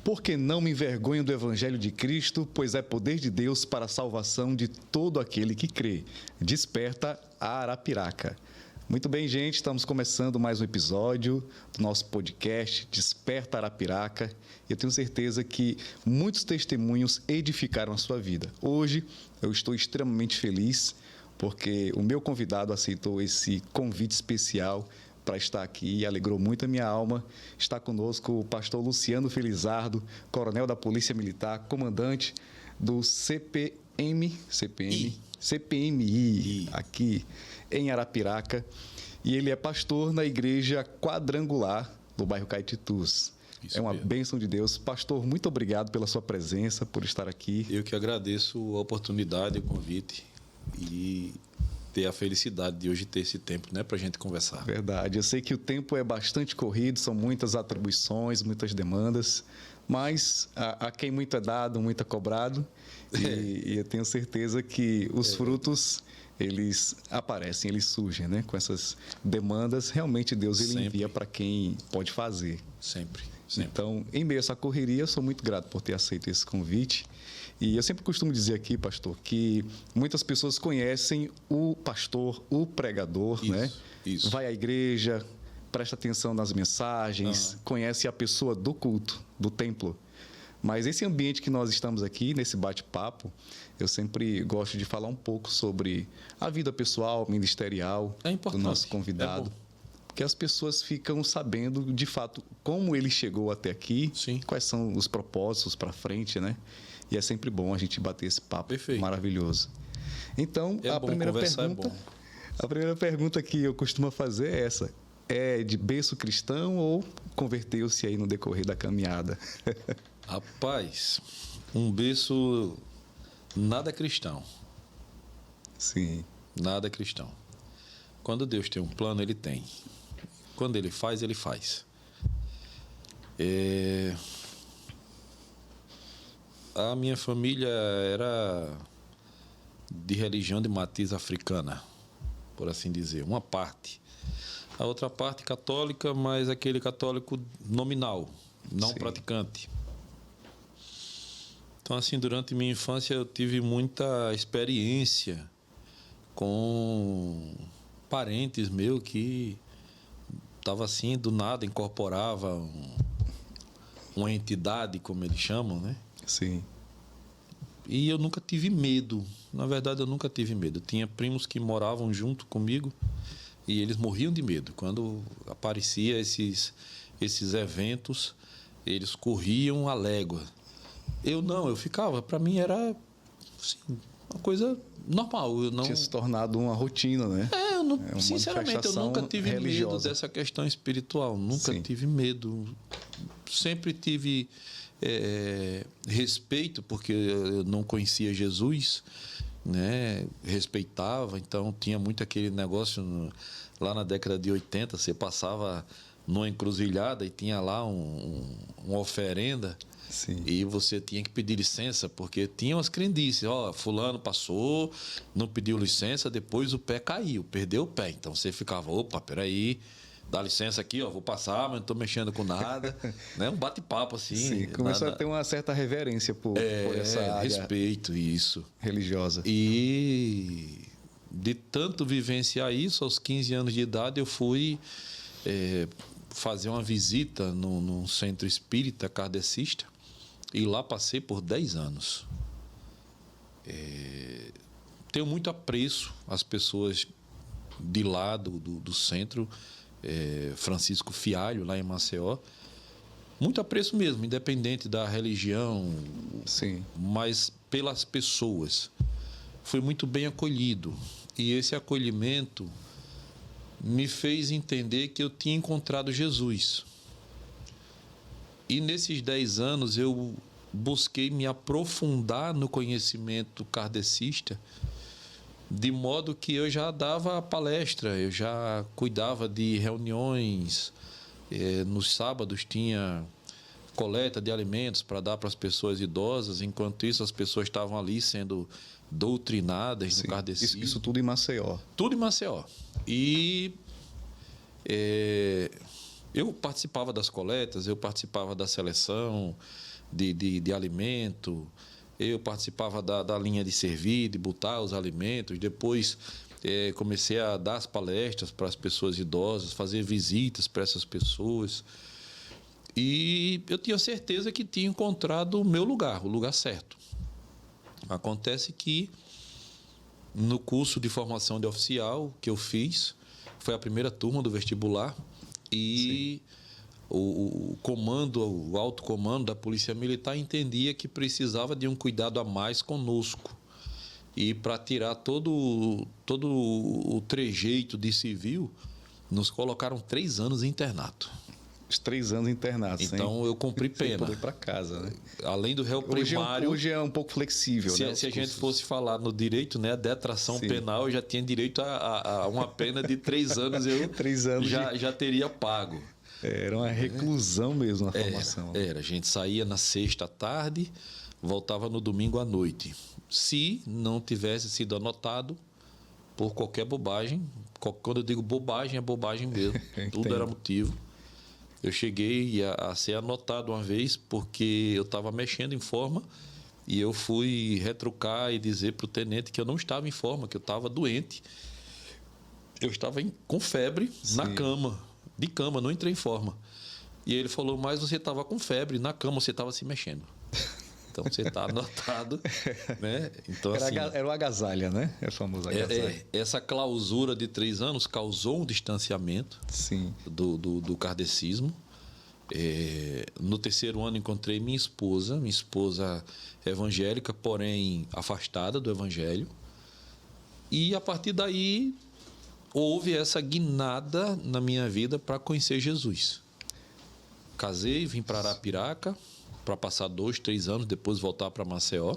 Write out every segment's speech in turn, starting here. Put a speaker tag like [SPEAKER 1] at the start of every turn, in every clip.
[SPEAKER 1] Porque não me envergonho do Evangelho de Cristo, pois é poder de Deus para a salvação de todo aquele que crê. Desperta Arapiraca. Muito bem, gente, estamos começando mais um episódio do nosso podcast Desperta Arapiraca. Eu tenho certeza que muitos testemunhos edificaram a sua vida. Hoje eu estou extremamente feliz porque o meu convidado aceitou esse convite especial para estar aqui e alegrou muito a minha alma. Está conosco o pastor Luciano Felizardo, coronel da Polícia Militar, comandante do CPMI, aqui em Arapiraca. E ele é pastor na Igreja Quadrangular do bairro Caetitus. É uma bênção de Deus. Pastor, muito obrigado pela sua presença, por estar aqui.
[SPEAKER 2] Eu que agradeço a oportunidade, o convite e ter a felicidade de hoje ter esse tempo, né, para a gente conversar.
[SPEAKER 1] Verdade. Eu sei que o tempo é bastante corrido, são muitas atribuições, muitas demandas, mas a quem muito é dado, muito é cobrado. E eu tenho certeza que os frutos, eles aparecem, eles surgem, né? Com essas demandas, realmente Deus ele envia para quem pode fazer.
[SPEAKER 2] Sempre.
[SPEAKER 1] Então, em meio a essa correria, eu sou muito grato por ter aceito esse convite. E eu sempre costumo dizer aqui, pastor, que muitas pessoas conhecem o pastor, o pregador, né?
[SPEAKER 2] Isso.
[SPEAKER 1] Vai à igreja, presta atenção nas mensagens, conhece a pessoa do culto, do templo. Mas esse ambiente que nós estamos aqui, nesse bate-papo, eu sempre gosto de falar um pouco sobre a vida pessoal, ministerial do nosso convidado. Porque as pessoas ficam sabendo, de fato, como ele chegou até aqui, quais são os propósitos para frente, né? E é sempre bom a gente bater esse papo maravilhoso. Então, a primeira pergunta que eu costumo fazer é essa. É de berço cristão ou converteu-se aí no decorrer da caminhada?
[SPEAKER 2] Rapaz, um berço nada cristão.
[SPEAKER 1] Sim.
[SPEAKER 2] Nada cristão. Quando Deus tem um plano, Ele tem. Quando Ele faz, Ele faz. A minha família era de religião de matriz africana, por assim dizer, uma parte. A outra parte católica, mas aquele católico nominal, não praticante. Então, assim, durante minha infância eu tive muita experiência com parentes meus que estavam assim, do nada, incorporava uma entidade, como eles chamam, né?
[SPEAKER 1] Sim.
[SPEAKER 2] E eu nunca tive medo. Na verdade, eu nunca tive medo. Eu tinha primos que moravam junto comigo e eles morriam de medo. Quando aparecia esses eventos, eles corriam à légua. Eu não, eu ficava. Para mim era assim, uma coisa normal. Eu não...
[SPEAKER 1] Tinha se tornado uma rotina, né?
[SPEAKER 2] Eu não, sinceramente, eu nunca tive medo dessa questão espiritual. Nunca tive medo. Sempre tive respeito, porque eu não conhecia Jesus, né? Respeitava, então tinha muito aquele negócio lá na década de 80, você passava numa encruzilhada e tinha lá uma oferenda.
[SPEAKER 1] Sim.
[SPEAKER 2] E você tinha que pedir licença, porque tinha umas crendices. Fulano passou, não pediu licença, depois o pé caiu, perdeu o pé. Então você ficava, opa, peraí, dá licença aqui, vou passar, mas não estou mexendo com nada. Né? Um bate-papo assim.
[SPEAKER 1] Sim, começou a ter uma certa reverência por essa área.
[SPEAKER 2] Respeito, isso.
[SPEAKER 1] Religiosa.
[SPEAKER 2] E de tanto vivenciar isso, aos 15 anos de idade, eu fui fazer uma visita num centro espírita kardecista. E lá passei por 10 anos. Tenho muito apreço às pessoas de lá do centro, Francisco Fialho, lá em Maceió. Muito apreço mesmo, independente da religião, mas pelas pessoas. Fui muito bem acolhido. E esse acolhimento me fez entender que eu tinha encontrado Jesus. E nesses 10 anos eu busquei me aprofundar no conhecimento kardecista, de modo que eu já dava palestra, eu já cuidava de reuniões, nos sábados tinha coleta de alimentos para dar para as pessoas idosas, enquanto isso as pessoas estavam ali sendo doutrinadas no kardecismo.
[SPEAKER 1] Isso tudo em Maceió?
[SPEAKER 2] Tudo em Maceió. E eu participava das coletas, eu participava da seleção, de alimento. Eu participava da linha de servir, de botar os alimentos. Depois comecei a dar as palestras para as pessoas idosas, fazer visitas para essas pessoas. E eu tinha certeza que tinha encontrado o meu lugar, o lugar certo. Acontece que no curso de formação de oficial que eu fiz, foi a primeira turma do vestibular, e o comando, o alto comando da Polícia Militar entendia que precisava de um cuidado a mais conosco. E para tirar todo o trejeito de civil, nos colocaram 3 anos em internato.
[SPEAKER 1] Os 3 anos internados.
[SPEAKER 2] Então eu cumpri pena.
[SPEAKER 1] Poder ir para casa, né?
[SPEAKER 2] Além do réu primário.
[SPEAKER 1] Hoje é um pouco flexível,
[SPEAKER 2] se,
[SPEAKER 1] né?
[SPEAKER 2] Se a gente fosse falar no direito, né, a detração penal, eu já tinha direito a uma pena de 3 anos. Eu
[SPEAKER 1] 3 anos
[SPEAKER 2] já teria pago.
[SPEAKER 1] Era uma reclusão mesmo a formação.
[SPEAKER 2] Era. A gente saía na sexta à tarde, voltava no domingo à noite. Se não tivesse sido anotado por qualquer bobagem, quando eu digo bobagem, é bobagem mesmo. Tudo era motivo. Eu cheguei a ser anotado uma vez porque eu estava mexendo em forma e eu fui retrucar e dizer para o tenente que eu não estava em forma, que eu estava doente. Eu estava com febre na cama, de cama, não entrei em forma. E ele falou, mas você estava com febre, na cama você estava se mexendo. Então você está anotado, né? Então,
[SPEAKER 1] era o agasalha, né? É o famoso agasalha.
[SPEAKER 2] Essa clausura de 3 anos causou um distanciamento do kardecismo. No 3º ano encontrei minha esposa evangélica, porém afastada do evangelho. E a partir daí houve essa guinada na minha vida para conhecer Jesus. Casei, vim para Arapiraca, para passar 2, 3 anos, depois voltar para Maceió.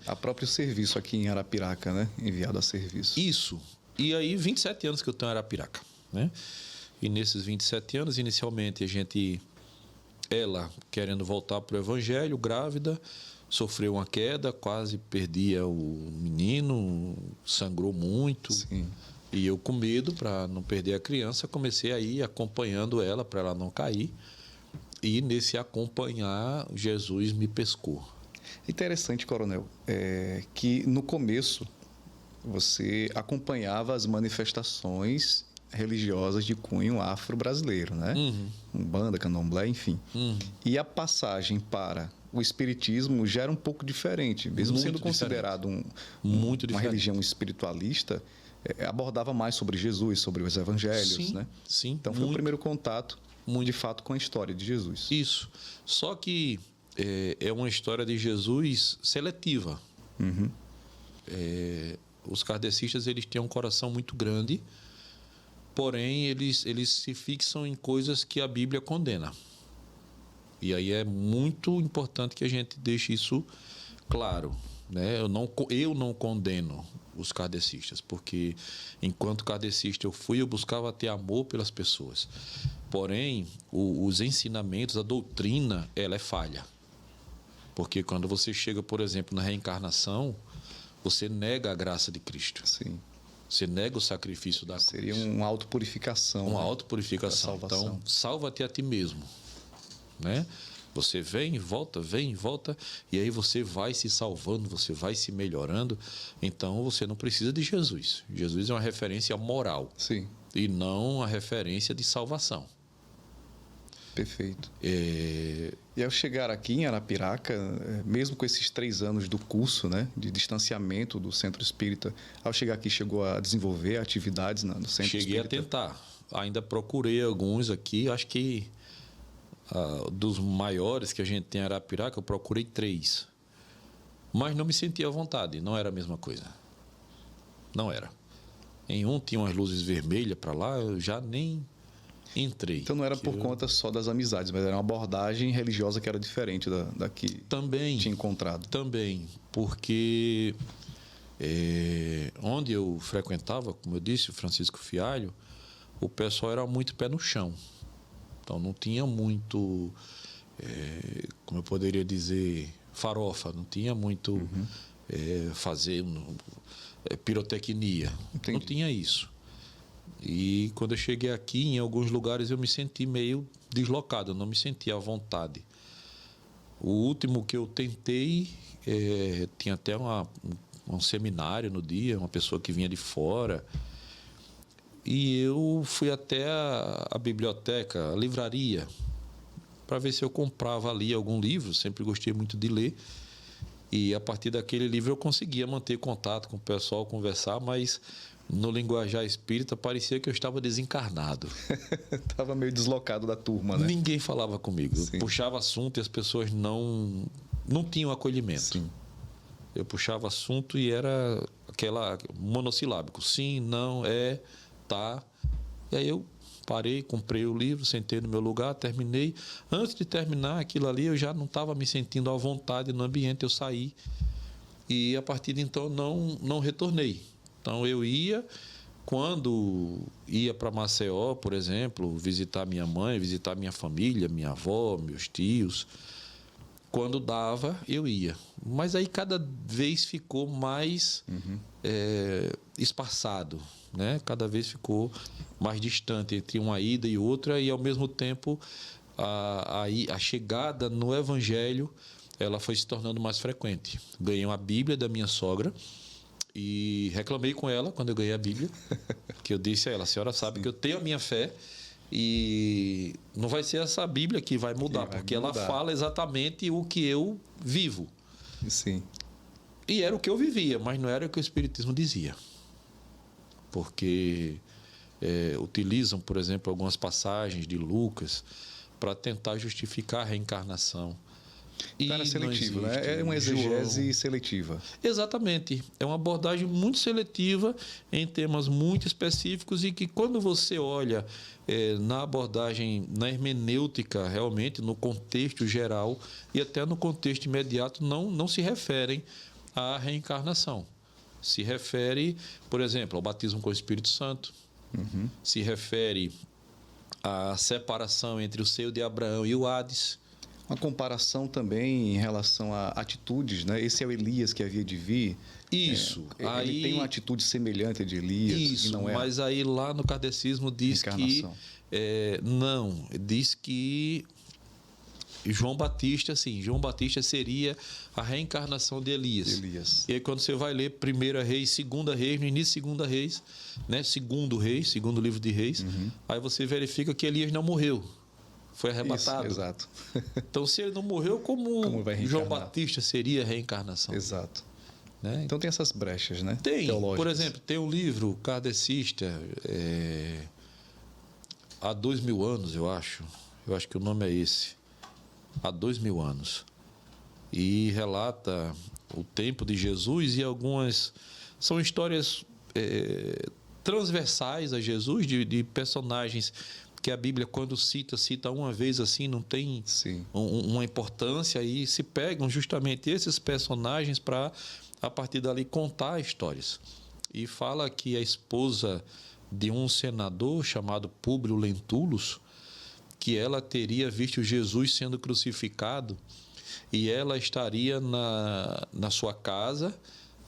[SPEAKER 1] A próprio serviço aqui em Arapiraca, né? Enviado a serviço.
[SPEAKER 2] Isso. E aí, 27 anos que eu tenho em Arapiraca, né? E nesses 27 anos, inicialmente, ela querendo voltar para o evangelho, grávida, sofreu uma queda, quase perdia o menino, sangrou muito.
[SPEAKER 1] Sim.
[SPEAKER 2] E eu, com medo, para não perder a criança, comecei a ir acompanhando ela para ela não cair. E nesse acompanhar, Jesus me pescou.
[SPEAKER 1] Interessante, coronel, que no começo você acompanhava as manifestações religiosas de cunho afro-brasileiro, né? Umbanda, candomblé, enfim. E a passagem para o espiritismo já era um pouco diferente, mesmo muito sendo considerado uma religião espiritualista, abordava mais sobre Jesus, sobre os evangelhos, né?
[SPEAKER 2] Sim.
[SPEAKER 1] Então foi o primeiro contato, de fato, com a história de Jesus.
[SPEAKER 2] Isso. Só que é uma história de Jesus seletiva. Os kardecistas, eles têm um coração muito grande, porém eles se fixam em coisas que a Bíblia condena. E aí é muito importante que a gente deixe isso claro, né? Eu não condeno os kardecistas, porque enquanto kardecista eu buscava ter amor pelas pessoas. Porém, os ensinamentos, a doutrina, ela é falha. Porque quando você chega, por exemplo, na reencarnação, você nega a graça de Cristo.
[SPEAKER 1] Sim.
[SPEAKER 2] Você nega o sacrifício da cruz.
[SPEAKER 1] Seria uma autopurificação.
[SPEAKER 2] Uma autopurificação. Então, salva-te a ti mesmo, né? Você vem e volta, e aí você vai se salvando, você vai se melhorando. Então, você não precisa de Jesus. Jesus é uma referência moral.
[SPEAKER 1] Sim.
[SPEAKER 2] E não a referência de salvação.
[SPEAKER 1] Perfeito. E ao chegar aqui em Arapiraca, mesmo com esses 3 anos do curso, né, de distanciamento do Centro Espírita, ao chegar aqui chegou a desenvolver atividades no Centro Espírita?
[SPEAKER 2] Cheguei a tentar. Ainda procurei alguns aqui. Acho que dos maiores que a gente tem em Arapiraca, eu procurei 3. Mas não me sentia à vontade. Não era a mesma coisa. Não era. Em um tinha umas luzes vermelhas para lá, eu já nem entrei.
[SPEAKER 1] Então não era por conta só das amizades, mas era uma abordagem religiosa que era diferente da que
[SPEAKER 2] também
[SPEAKER 1] tinha encontrado.
[SPEAKER 2] Também, porque onde eu frequentava, como eu disse, o Francisco Fialho, o pessoal era muito pé no chão. Então não tinha muito, como eu poderia dizer, farofa, não tinha muito fazer pirotecnia. Entendi. Não tinha isso. E quando eu cheguei aqui, em alguns lugares eu me senti meio deslocado, eu não me sentia à vontade. O último que eu tentei, tinha até um seminário no dia, uma pessoa que vinha de fora. E eu fui até a biblioteca, a livraria, para ver se eu comprava ali algum livro. Sempre gostei muito de ler. E a partir daquele livro eu conseguia manter contato com o pessoal, conversar, mas no linguajar espírita parecia que eu estava desencarnado.
[SPEAKER 1] Estava meio deslocado da turma, né?
[SPEAKER 2] Ninguém falava comigo.
[SPEAKER 1] Sim.
[SPEAKER 2] Eu puxava assunto e as pessoas não tinham acolhimento.
[SPEAKER 1] Sim.
[SPEAKER 2] Eu puxava assunto e era aquela monossilábico. Sim, não, tá. E aí eu parei, comprei o livro, sentei no meu lugar, terminei. Antes de terminar aquilo ali, eu já não estava me sentindo à vontade no ambiente, eu saí. E a partir de então não retornei. Então eu ia, quando ia para Maceió, por exemplo, visitar minha mãe, visitar minha família, minha avó, meus tios. Quando dava, eu ia. Mas aí cada vez ficou mais espaçado, né? Cada vez ficou mais distante entre uma ida e outra, e ao mesmo tempo a chegada no Evangelho ela foi se tornando mais frequente. Ganhei uma Bíblia da minha sogra e reclamei com ela quando eu ganhei a Bíblia, que eu disse a ela: a senhora sabe que eu tenho a minha fé e não vai ser essa Bíblia que vai mudar, porque ela fala exatamente o que eu vivo.
[SPEAKER 1] Sim.
[SPEAKER 2] E era o que eu vivia, mas não era o que o Espiritismo dizia. Porque utilizam, por exemplo, algumas passagens de Lucas para tentar justificar a reencarnação.
[SPEAKER 1] Então era seletivo, né? É uma exegese seletiva.
[SPEAKER 2] Exatamente. É uma abordagem muito seletiva em temas muito específicos e que quando você olha na abordagem, na hermenêutica, realmente, no contexto geral e até no contexto imediato, não se referem à reencarnação. Se refere, por exemplo, ao batismo com o Espírito Santo, se refere à separação entre o seio de Abraão e o Hades.
[SPEAKER 1] Uma comparação também em relação a atitudes, né? Esse é o Elias que havia de vir.
[SPEAKER 2] Isso.
[SPEAKER 1] Ele tem uma atitude semelhante a de Elias.
[SPEAKER 2] Isso,
[SPEAKER 1] e não é
[SPEAKER 2] mas aí lá no Kardecismo diz que... não, diz que João Batista seria a reencarnação de Elias. E aí quando você vai ler 1 Reis, 2 Reis, no início de 2 Reis, né? Segundo livro de Reis, aí você verifica que Elias não morreu. Foi arrebatado.
[SPEAKER 1] Isso, exato.
[SPEAKER 2] Então, se ele não morreu, como João Batista seria a reencarnação?
[SPEAKER 1] Exato.
[SPEAKER 2] Né?
[SPEAKER 1] Então tem essas brechas, né?
[SPEAKER 2] Tem.
[SPEAKER 1] Teológicas.
[SPEAKER 2] Por exemplo, tem um livro kardecista, há 2000 anos, eu acho. Eu acho que o nome é esse. Há 2000 anos. E relata o tempo de Jesus e algumas... São histórias transversais a Jesus, de personagens que a Bíblia, quando cita uma vez assim, não tem uma importância, e se pegam justamente esses personagens para, a partir dali, contar histórias. E fala que a esposa de um senador chamado Públio Lentulus, que ela teria visto Jesus sendo crucificado e ela estaria na sua casa,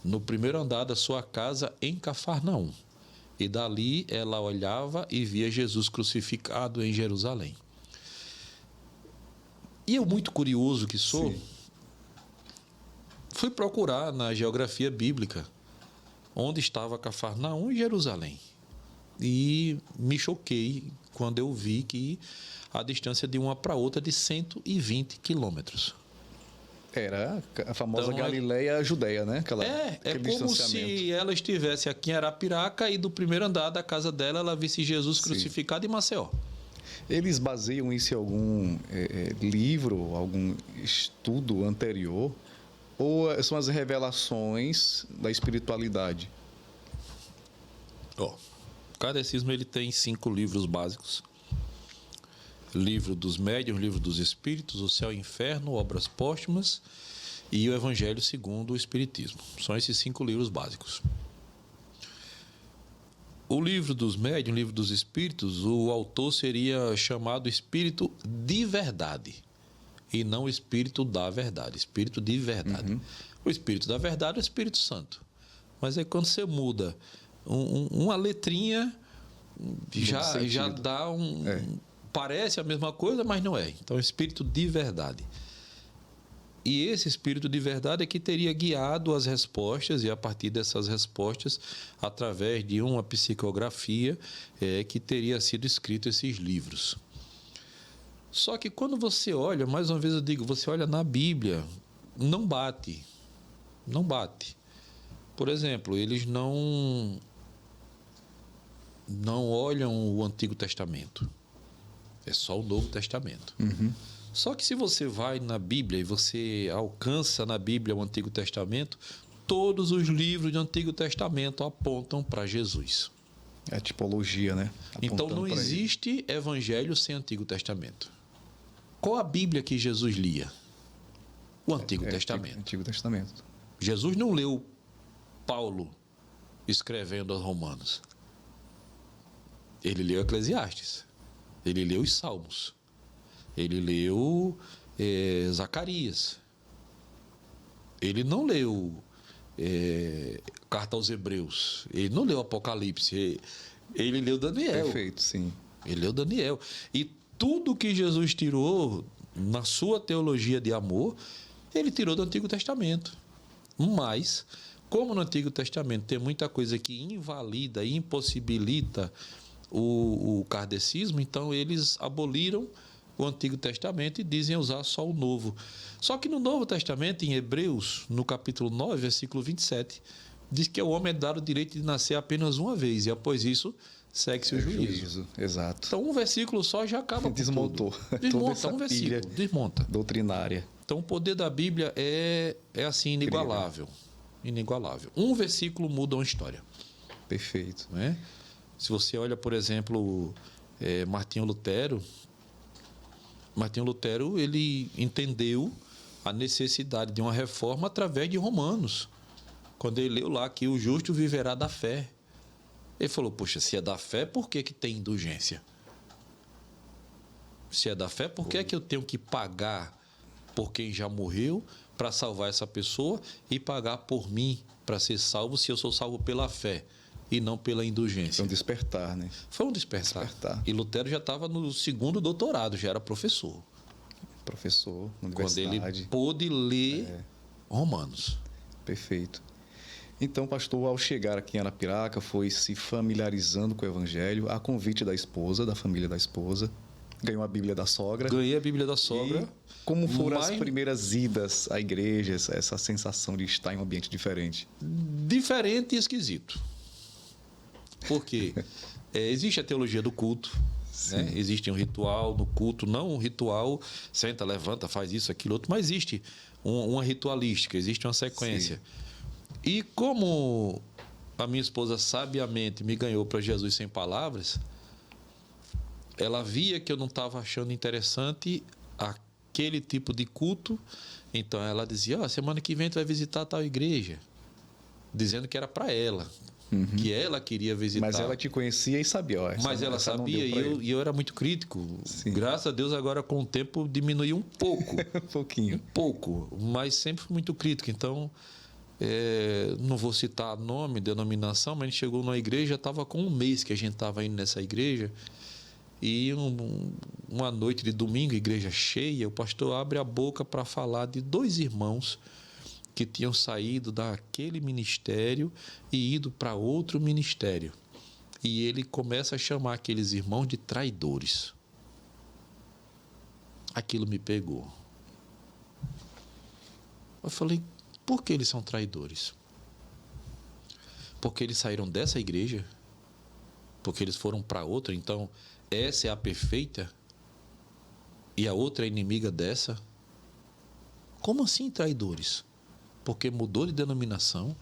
[SPEAKER 2] no primeiro andar da sua casa em Cafarnaum. E dali ela olhava e via Jesus crucificado em Jerusalém. E eu, muito curioso que sou, fui procurar na geografia bíblica onde estava Cafarnaum e Jerusalém. E me choquei quando eu vi que a distância de uma para outra é de 120 quilômetros.
[SPEAKER 1] Era a famosa Galileia Judéia, né?
[SPEAKER 2] É como se ela estivesse aqui em Arapiraca e do primeiro andar da casa dela ela visse Jesus crucificado em Maceió.
[SPEAKER 1] Eles baseiam isso em algum livro, algum estudo anterior? Ou são as revelações da espiritualidade?
[SPEAKER 2] O Kardecismo ele tem 5 livros básicos. Livro dos Médiuns, Livro dos Espíritos, O Céu e o Inferno, Obras Póstumas e o Evangelho segundo o Espiritismo. São esses 5 livros básicos. O Livro dos Médiuns, Livro dos Espíritos, o autor seria chamado Espírito de Verdade e não Espírito da Verdade, Espírito de Verdade. O Espírito da Verdade é o Espírito Santo. Mas aí quando você muda uma letrinha, já dá um... Parece a mesma coisa, mas não é. Então, espírito de verdade. E esse espírito de verdade é que teria guiado as respostas, e a partir dessas respostas, através de uma psicografia, que teria sido escrito esses livros. Só que quando você olha, mais uma vez eu digo, você olha na Bíblia, não bate. Não bate. Por exemplo, eles não olham o Antigo Testamento. É só o Novo Testamento.
[SPEAKER 1] Uhum.
[SPEAKER 2] Só que se você vai na Bíblia e você alcança na Bíblia o Antigo Testamento, todos os livros do Antigo Testamento apontam para Jesus.
[SPEAKER 1] É a tipologia, né?
[SPEAKER 2] Então não existe evangelho sem Antigo Testamento. Qual a Bíblia que Jesus lia? O Antigo Testamento.
[SPEAKER 1] Antigo Testamento.
[SPEAKER 2] Jesus não leu Paulo escrevendo aos Romanos. Ele leu Eclesiastes. Ele leu os Salmos. Ele leu Zacarias. Ele não leu Carta aos Hebreus. Ele não leu Apocalipse. Ele leu Daniel.
[SPEAKER 1] Perfeito, sim.
[SPEAKER 2] Ele leu Daniel. E tudo que Jesus tirou na sua teologia de amor, ele tirou do Antigo Testamento. Mas, como no Antigo Testamento tem muita coisa que invalida e impossibilita o kardecismo, então eles aboliram o Antigo Testamento e dizem usar só o Novo. Só que no Novo Testamento, em Hebreus, no capítulo 9, versículo 27, diz que ao homem é dado o direito de nascer apenas uma vez, e após isso segue-se o juízo.
[SPEAKER 1] Exato.
[SPEAKER 2] Então um versículo só já acaba com
[SPEAKER 1] Desmontou.
[SPEAKER 2] tudo. Desmonta um versículo, desmonta.
[SPEAKER 1] Doutrinária.
[SPEAKER 2] Então o poder da Bíblia é assim inigualável. Inigualável. Um versículo muda uma história.
[SPEAKER 1] Perfeito.
[SPEAKER 2] Né? Se você olha, por exemplo, Martinho Lutero, ele entendeu a necessidade de uma reforma através de Romanos. Quando ele leu lá que o justo viverá da fé. Ele falou, poxa, se é da fé, por que tem indulgência? Se é da fé, por que eu tenho que pagar por quem já morreu para salvar essa pessoa e pagar por mim para ser salvo se eu sou salvo pela fé e não pela indulgência?
[SPEAKER 1] Foi um despertar, né?
[SPEAKER 2] Foi um despertar. E Lutero já estava no segundo doutorado, já era professor.
[SPEAKER 1] Professor, na universidade.
[SPEAKER 2] Quando ele pôde ler Romanos.
[SPEAKER 1] Perfeito. Então, pastor, ao chegar aqui em Arapiraca, foi se familiarizando com o Evangelho, a convite da esposa, da família da esposa. Ganhou a Bíblia da sogra.
[SPEAKER 2] Ganhei a Bíblia da sogra.
[SPEAKER 1] E como foram as primeiras idas à igreja, essa sensação de estar em um ambiente diferente?
[SPEAKER 2] Diferente e esquisito. Por quê? Existe a teologia do culto. Né? Existe um ritual no culto, não um ritual, senta, levanta, faz isso, aquilo, outro, mas existe uma ritualística, existe uma sequência. Sim. E como a minha esposa sabiamente me ganhou para Jesus sem palavras, ela via que eu não estava achando interessante aquele tipo de culto, então ela dizia, semana que vem tu vai visitar tal igreja, dizendo que era para ela, que ela queria visitar.
[SPEAKER 1] Mas ela te conhecia e sabia.
[SPEAKER 2] Mas ela sabia e eu era muito crítico. Sim. Graças a Deus agora com o tempo diminuiu um pouco.
[SPEAKER 1] Um pouquinho.
[SPEAKER 2] Um pouco, mas sempre fui muito crítico, então... não vou citar nome, denominação, mas a gente chegou numa igreja, estava com um mês que a gente estava indo nessa igreja, e uma noite de domingo, igreja cheia, o pastor abre a boca para falar de 2 irmãos que tinham saído daquele ministério e ido para outro ministério. E ele começa a chamar aqueles irmãos de traidores. Aquilo me pegou. Eu falei, por que eles são traidores? Porque eles saíram dessa igreja? Porque eles foram para outra? Então, essa é a perfeita? E a outra é inimiga dessa? Como assim traidores? Porque mudou de denominação?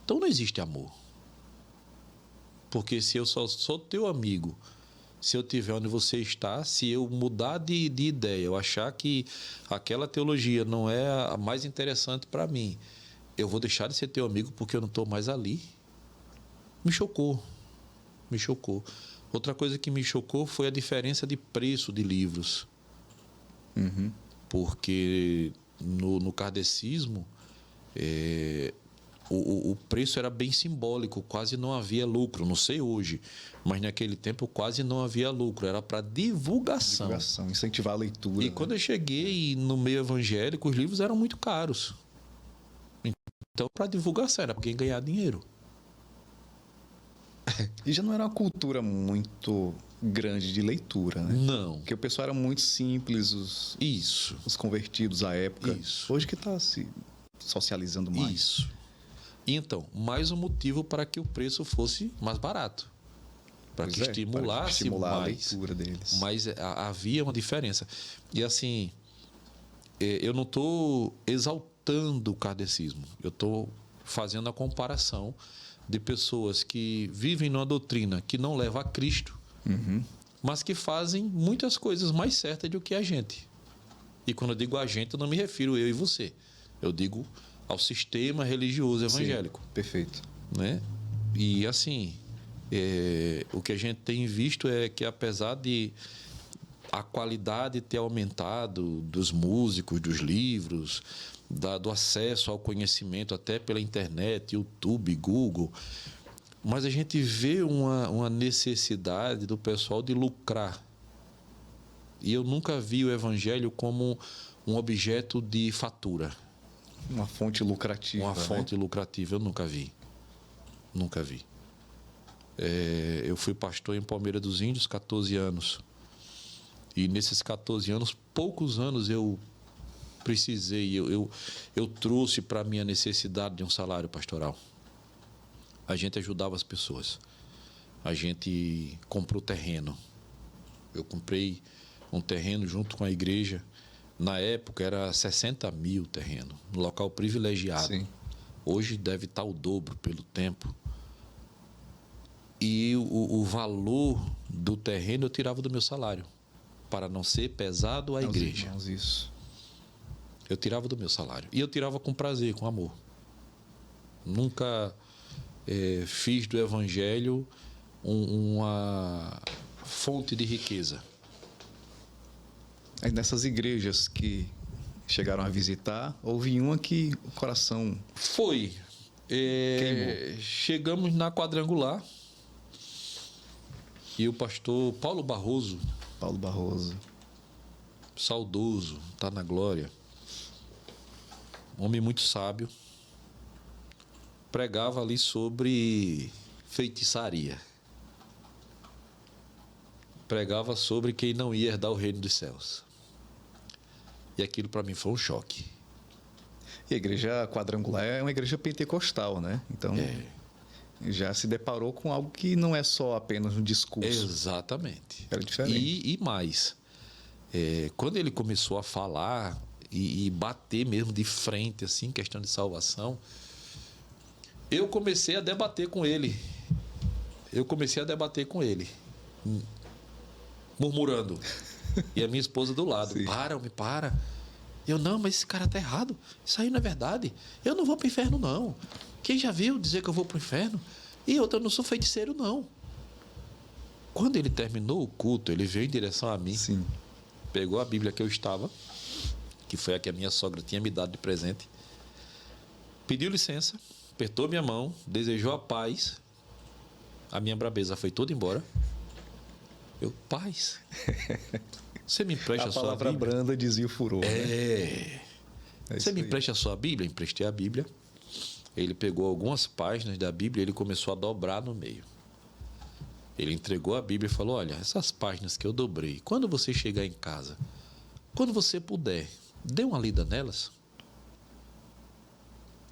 [SPEAKER 2] Então não existe amor. Porque se eu só sou teu amigo, se eu estiver onde você está, se eu mudar de ideia, eu achar que aquela teologia não é a mais interessante para mim, eu vou deixar de ser teu amigo porque eu não estou mais ali? Me chocou. Me chocou. Outra coisa que me chocou foi a diferença de preço de livros. Porque no kardecismo, o preço era bem simbólico, quase não havia lucro. Não sei hoje, mas naquele tempo quase não havia lucro. Era para divulgação.
[SPEAKER 1] Incentivar a leitura.
[SPEAKER 2] E quando eu cheguei no meio evangélico, os livros eram muito caros. Então, para divulgação, era para quem ganhar dinheiro.
[SPEAKER 1] E já não era uma cultura muito grande de leitura, né?
[SPEAKER 2] Não.
[SPEAKER 1] Porque o pessoal era muito simples, os convertidos à época.
[SPEAKER 2] Isso.
[SPEAKER 1] Hoje que está se socializando mais.
[SPEAKER 2] Isso. Então, mais um motivo para que o preço fosse mais barato. Para que estimulasse
[SPEAKER 1] estimular
[SPEAKER 2] mais.
[SPEAKER 1] A leitura deles.
[SPEAKER 2] Mas havia uma diferença. E assim, eu não estou exaltando o kardecismo. Eu estou fazendo a comparação de pessoas que vivem numa doutrina que não leva a Cristo, mas que fazem muitas coisas mais certas do que a gente. E quando eu digo a gente, eu não me refiro eu e você. Eu digo ao sistema religioso evangélico.
[SPEAKER 1] Sim, perfeito.
[SPEAKER 2] Né? E assim, o que a gente tem visto é que, apesar de a qualidade ter aumentado dos músicos, dos livros, do acesso ao conhecimento até pela internet, YouTube, Google, mas a gente vê uma necessidade do pessoal de lucrar. E eu nunca vi o evangelho como um objeto de fatura.
[SPEAKER 1] Uma fonte lucrativa.
[SPEAKER 2] Uma fonte lucrativa, eu nunca vi. Nunca vi. Eu fui pastor em Palmeira dos Índios, 14 anos. E nesses 14 anos, poucos anos eu precisei, eu trouxe para a minha necessidade de um salário pastoral. A gente ajudava as pessoas. A gente comprou terreno. Eu comprei um terreno junto com a igreja. Na época era 60 mil terreno, um local privilegiado.
[SPEAKER 1] Sim.
[SPEAKER 2] Hoje deve estar o dobro pelo tempo. E o valor do terreno eu tirava do meu salário, para não ser pesado à igreja.
[SPEAKER 1] Irmãos, isso.
[SPEAKER 2] Eu tirava do meu salário. E eu tirava com prazer, com amor. Nunca fiz do evangelho uma fonte de riqueza.
[SPEAKER 1] Nessas igrejas que chegaram a visitar, houve uma que o coração...
[SPEAKER 2] Foi. Chegamos na Quadrangular e o pastor Paulo Barroso, saudoso, está na glória, homem muito sábio, pregava ali sobre feitiçaria. Pregava sobre quem não ia herdar o reino dos céus. E aquilo para mim foi um choque.
[SPEAKER 1] E a igreja Quadrangular é uma igreja pentecostal, né? Então, já se deparou com algo que não é só apenas um discurso.
[SPEAKER 2] Exatamente.
[SPEAKER 1] Era diferente.
[SPEAKER 2] E mais, quando ele começou a falar e bater mesmo de frente, assim, questão de salvação, eu comecei a debater com ele. Murmurando. E a minha esposa do lado.
[SPEAKER 1] Sim.
[SPEAKER 2] Para. Eu, não, mas esse cara tá errado. Isso aí não é verdade. Eu não vou pro inferno, não. Quem já viu dizer que eu vou pro inferno? E eu não sou feiticeiro, não. Quando ele terminou o culto, ele veio em direção a mim.
[SPEAKER 1] Sim.
[SPEAKER 2] Pegou a Bíblia que eu estava, que foi a que a minha sogra tinha me dado de presente. Pediu licença, apertou minha mão, desejou a paz. A minha brabeza foi toda embora. Paz. Você me empresta a sua Bíblia?
[SPEAKER 1] A palavra branda dizia o furor.
[SPEAKER 2] Você me empresta a sua Bíblia? Emprestei a Bíblia. Ele pegou algumas páginas da Bíblia e ele começou a dobrar no meio. Ele entregou a Bíblia e falou: olha, essas páginas que eu dobrei, quando você chegar em casa, quando você puder, dê uma lida nelas.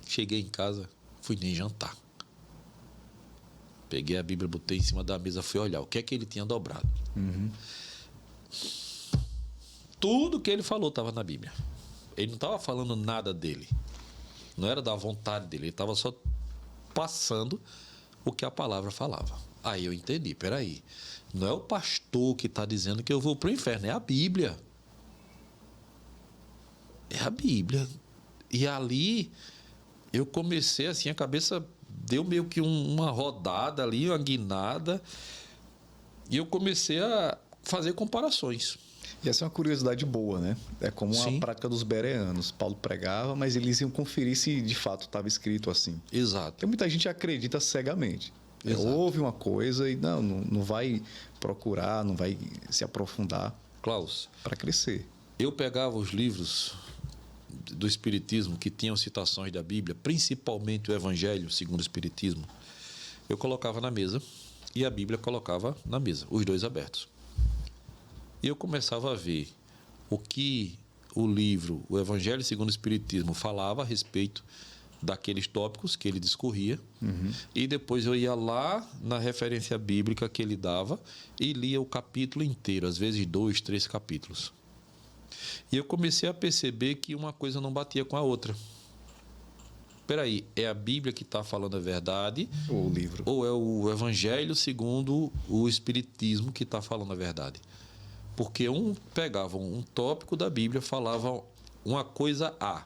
[SPEAKER 2] Cheguei em casa, fui nem jantar. Peguei a Bíblia, botei em cima da mesa, fui olhar o que é que ele tinha dobrado. Tudo que ele falou estava na Bíblia. Ele não estava falando nada dele. Não era da vontade dele. Ele estava só passando o que a palavra falava. Aí eu entendi, peraí. Não é o pastor que está dizendo que eu vou para o inferno, é a Bíblia. É a Bíblia. E ali eu comecei assim, a cabeça deu meio que uma rodada ali, uma guinada, e eu comecei a fazer comparações.
[SPEAKER 1] E essa é uma curiosidade boa, né? É como
[SPEAKER 2] Sim.
[SPEAKER 1] a prática dos bereanos. Paulo pregava, mas eles iam conferir se de fato estava escrito assim.
[SPEAKER 2] Exato.
[SPEAKER 1] Porque muita gente acredita cegamente.
[SPEAKER 2] Exato.
[SPEAKER 1] Ouve uma coisa e não vai procurar, não vai se aprofundar
[SPEAKER 2] Klaus,
[SPEAKER 1] para crescer.
[SPEAKER 2] eu pegava os livros do Espiritismo que tinham citações da Bíblia, principalmente o Evangelho segundo o Espiritismo, eu colocava na mesa e a Bíblia colocava na mesa, os dois abertos. E eu começava a ver o que o livro, o Evangelho segundo o Espiritismo, falava a respeito daqueles tópicos que ele discorria. E depois eu ia lá na referência bíblica que ele dava e lia o capítulo inteiro, às vezes 2, 3 capítulos. E eu comecei a perceber que uma coisa não batia com a outra. Espera aí, é a Bíblia que está falando a verdade?
[SPEAKER 1] Ou o livro.
[SPEAKER 2] Ou é o Evangelho segundo o Espiritismo que está falando a verdade? Porque um pegava um tópico da Bíblia, falava uma coisa A.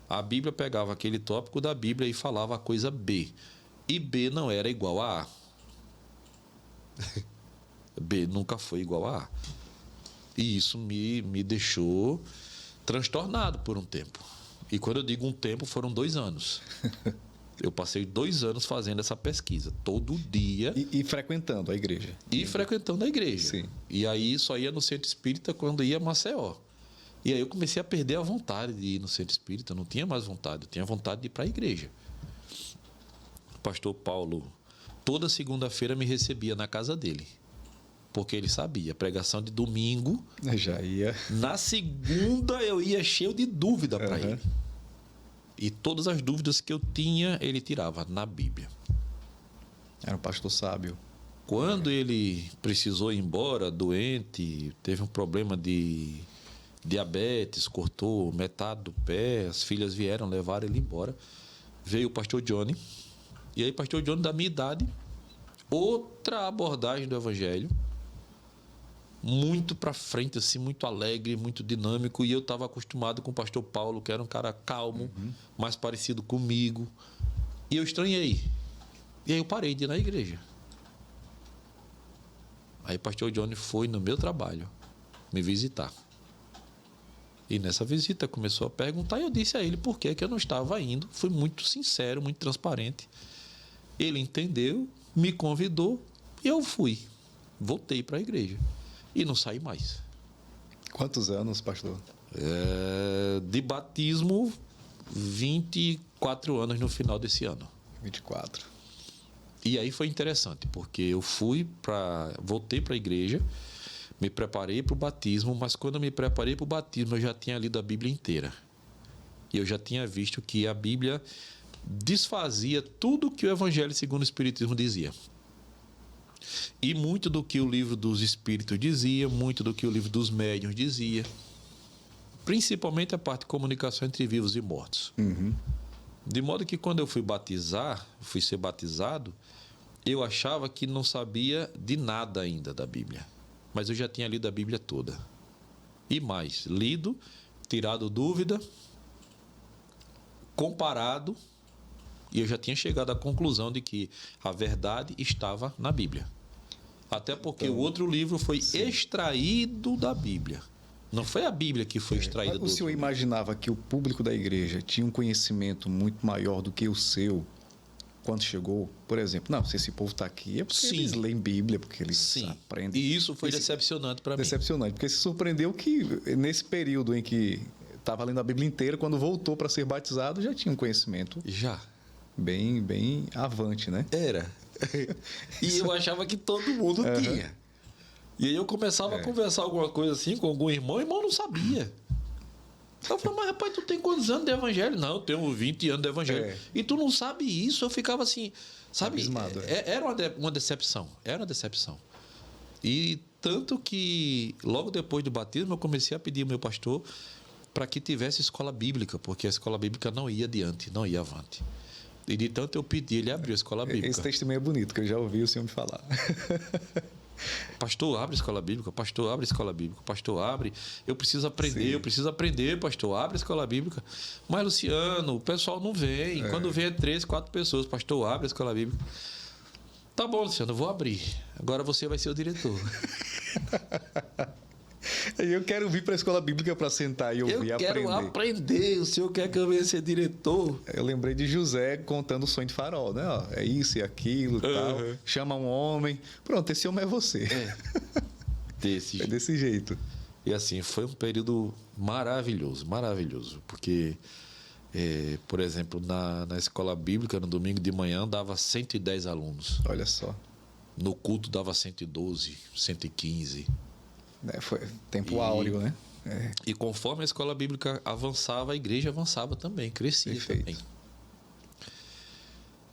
[SPEAKER 2] A Bíblia pegava aquele tópico da Bíblia e falava a coisa B. E B não era igual a A. B nunca foi igual a A. E isso me deixou transtornado por um tempo. E quando eu digo um tempo, foram 2 anos. Eu passei 2 anos fazendo essa pesquisa, todo dia.
[SPEAKER 1] E frequentando a igreja.
[SPEAKER 2] E frequentando a igreja.
[SPEAKER 1] Sim.
[SPEAKER 2] E aí só ia no centro espírita quando ia a Maceió. E aí eu comecei a perder a vontade de ir no centro espírita. Eu não tinha mais vontade, eu tinha vontade de ir para a igreja. O pastor Paulo, toda segunda-feira, me recebia na casa dele. Porque ele sabia, pregação de domingo.
[SPEAKER 1] Já ia.
[SPEAKER 2] Na segunda eu ia cheio de dúvida para ele. E todas as dúvidas que eu tinha, ele tirava na Bíblia.
[SPEAKER 1] Era um pastor sábio.
[SPEAKER 2] Quando ele precisou ir embora, doente, teve um problema de diabetes, cortou metade do pé, as filhas vieram, levaram ele embora. Veio o pastor Johnny. E aí o pastor Johnny, da minha idade, outra abordagem do Evangelho, muito para frente, assim, muito alegre, muito dinâmico. E eu estava acostumado com o pastor Paulo, que era um cara calmo, mais parecido comigo. E eu estranhei. E aí eu parei de ir na igreja. Aí o pastor Johnny foi no meu trabalho me visitar. E nessa visita começou a perguntar, e eu disse a ele por que eu não estava indo. Fui muito sincero, muito transparente. Ele entendeu, me convidou e eu fui. Voltei para a igreja. E não saí mais.
[SPEAKER 1] Quantos anos, pastor?
[SPEAKER 2] De batismo, 24 anos no final desse ano.
[SPEAKER 1] 24.
[SPEAKER 2] E aí foi interessante, porque eu voltei para a igreja, me preparei para o batismo, mas quando eu me preparei para o batismo, eu já tinha lido a Bíblia inteira. E eu já tinha visto que a Bíblia desfazia tudo que o Evangelho segundo o Espiritismo dizia. E muito do que o livro dos Espíritos dizia, muito do que o livro dos Médiuns dizia. Principalmente a parte de comunicação entre vivos e mortos. De modo que quando eu fui ser batizado, eu achava que não sabia de nada ainda da Bíblia. Mas eu já tinha lido a Bíblia toda. E mais, lido, tirado dúvida, comparado, e eu já tinha chegado à conclusão de que a verdade estava na Bíblia. Até porque o outro livro foi extraído da Bíblia. Não foi a Bíblia que foi extraída do outro.
[SPEAKER 1] O senhor imaginava que o público da igreja tinha um conhecimento muito maior do que o seu quando chegou? Por exemplo, não, se esse povo está aqui é porque eles leem Bíblia, porque eles aprendem.
[SPEAKER 2] E isso foi decepcionante para mim.
[SPEAKER 1] Decepcionante, porque se surpreendeu que nesse período em que estava lendo a Bíblia inteira, quando voltou para ser batizado, já tinha um conhecimento
[SPEAKER 2] já
[SPEAKER 1] bem avante, né?
[SPEAKER 2] Era. E eu achava que todo mundo tinha. E aí eu começava a conversar alguma coisa assim com algum irmão, o irmão não sabia. Eu falei, mas rapaz, tu tem quantos anos de evangelho? Não, eu tenho 20 anos de evangelho. E tu não sabe isso? Eu ficava assim, sabe?
[SPEAKER 1] Abismado,
[SPEAKER 2] Era uma decepção. Era uma decepção. E tanto que logo depois do batismo eu comecei a pedir ao meu pastor para que tivesse escola bíblica, porque a escola bíblica não ia adiante, não ia avante. E de tanto eu pedi, ele abriu a escola bíblica.
[SPEAKER 1] Esse testemunho é bonito, que eu já ouvi o senhor me falar.
[SPEAKER 2] Pastor, abre a escola bíblica. Pastor, abre a escola bíblica. Pastor, abre. Eu preciso aprender, pastor, abre a escola bíblica. Mas, Luciano, o pessoal não vem. Quando vem é 3, 4 pessoas. Pastor, abre a escola bíblica. Tá bom, Luciano, eu vou abrir. Agora você vai ser o diretor.
[SPEAKER 1] Eu quero vir para a escola bíblica para sentar e ouvir e aprender.
[SPEAKER 2] Eu quero aprender. O senhor quer que eu venha ser diretor?
[SPEAKER 1] Eu lembrei de José contando o sonho de Faraó, né? Ó, é isso e aquilo, tal. Chama um homem. Pronto, esse homem é você.
[SPEAKER 2] Desse
[SPEAKER 1] É desse jeito.
[SPEAKER 2] E assim, foi um período maravilhoso, maravilhoso. Porque, por exemplo, na escola bíblica, no domingo de manhã, dava 110 alunos.
[SPEAKER 1] Olha só.
[SPEAKER 2] No culto dava 112, 115.
[SPEAKER 1] Foi tempo áureo, né?
[SPEAKER 2] E conforme a escola bíblica avançava, a igreja avançava também, crescia.
[SPEAKER 1] Perfeito.
[SPEAKER 2] Também.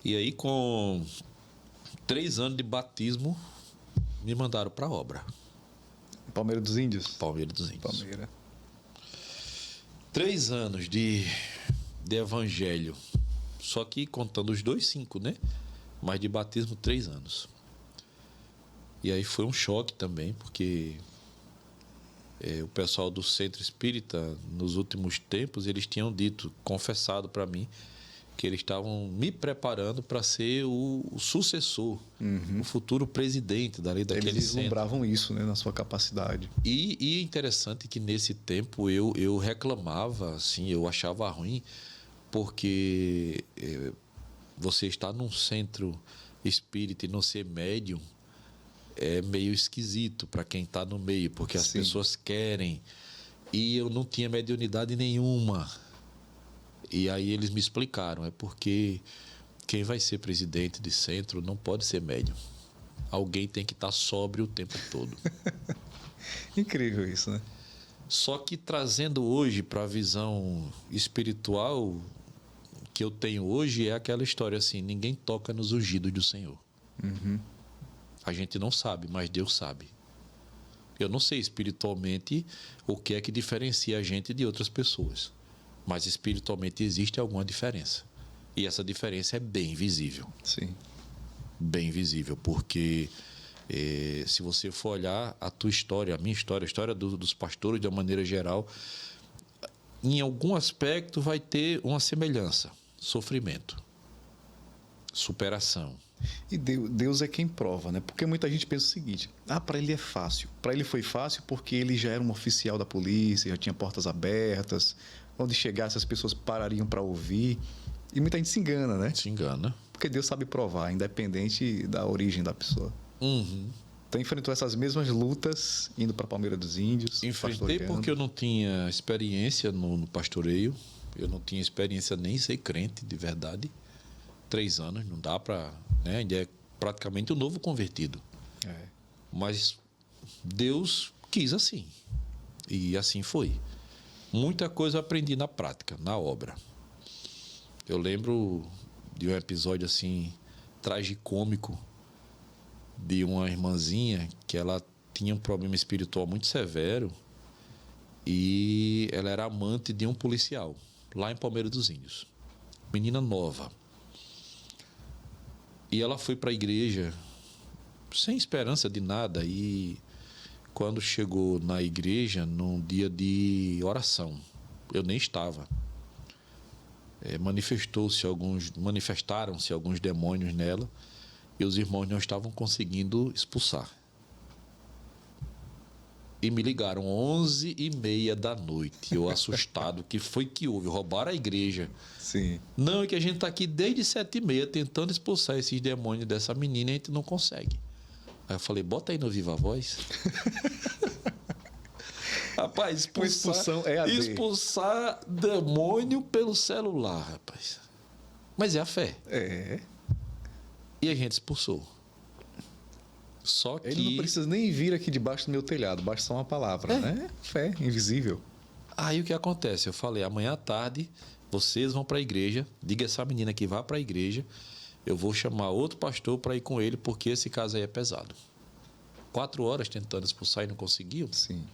[SPEAKER 2] E aí, com 3 anos de batismo, me mandaram para a obra.
[SPEAKER 1] Palmeira dos Índios?
[SPEAKER 2] Palmeira dos Índios.
[SPEAKER 1] Palmeira.
[SPEAKER 2] 3 anos de evangelho. Só que contando os dois, 5, né? Mas de batismo, 3 anos. E aí foi um choque também, porque o pessoal do Centro Espírita, nos últimos tempos, eles tinham dito, confessado para mim, que eles estavam me preparando para ser o sucessor, o futuro presidente daquele centro.
[SPEAKER 1] Eles vislumbravam isso, né, na sua capacidade.
[SPEAKER 2] E é interessante que nesse tempo eu reclamava, assim, eu achava ruim, porque você está num centro espírita e não ser médium é meio esquisito para quem está no meio, porque as pessoas querem. E eu não tinha mediunidade nenhuma. E aí eles me explicaram, é porque quem vai ser presidente de centro não pode ser médium. Alguém tem que estar sóbrio o tempo todo.
[SPEAKER 1] Incrível isso, né?
[SPEAKER 2] Só que trazendo hoje para a visão espiritual que eu tenho hoje, é aquela história assim, ninguém toca nos ungidos do Senhor. A gente não sabe, mas Deus sabe. Eu não sei espiritualmente o que é que diferencia a gente de outras pessoas. Mas espiritualmente existe alguma diferença. E essa diferença é bem visível.
[SPEAKER 1] Sim.
[SPEAKER 2] Bem visível, porque se você for olhar a tua história, a minha história, a história dos pastores de uma maneira geral, em algum aspecto vai ter uma semelhança. Sofrimento. Superação.
[SPEAKER 1] E Deus é quem prova, né? Porque muita gente pensa o seguinte: para ele é fácil. Para ele foi fácil porque ele já era um oficial da polícia, já tinha portas abertas. Onde chegasse, as pessoas parariam para ouvir. E muita gente se engana, né?
[SPEAKER 2] Se engana.
[SPEAKER 1] Porque Deus sabe provar, independente da origem da pessoa. Então, enfrentou essas mesmas lutas, indo para Palmeira dos Índios.
[SPEAKER 2] Enfrentei porque eu não tinha experiência no pastoreio. Eu não tinha experiência nem em ser crente, de verdade. 3 anos, não dá para... Né? Ainda é praticamente um novo convertido. Mas Deus quis assim. E assim foi. Muita coisa eu aprendi na prática, na obra. Eu lembro de um episódio assim, tragicômico, de uma irmãzinha que ela tinha um problema espiritual muito severo e ela era amante de um policial, lá em Palmeira dos Índios. Menina nova. E ela foi para a igreja sem esperança de nada e quando chegou na igreja, num dia de oração, eu nem estava. Manifestaram-se alguns demônios nela e os irmãos não estavam conseguindo expulsar. E me ligaram 11h30 da noite, eu assustado, que foi que houve? Roubaram a igreja.
[SPEAKER 1] Sim.
[SPEAKER 2] Não, é que a gente está aqui desde 7h30 tentando expulsar esses demônios dessa menina e a gente não consegue. Aí eu falei, bota aí no Viva Voz. Rapaz, expulsar demônio pelo celular, rapaz. Mas é a fé. E a gente expulsou. Só que...
[SPEAKER 1] Ele não precisa nem vir aqui debaixo do meu telhado, basta só uma palavra, né? Fé, invisível.
[SPEAKER 2] Aí o que acontece? Eu falei, amanhã à tarde, vocês vão para a igreja, diga essa menina que vá para a igreja, eu vou chamar outro pastor para ir com ele, porque esse caso aí é pesado. 4 horas tentando expulsar e não conseguiu.
[SPEAKER 1] Sim.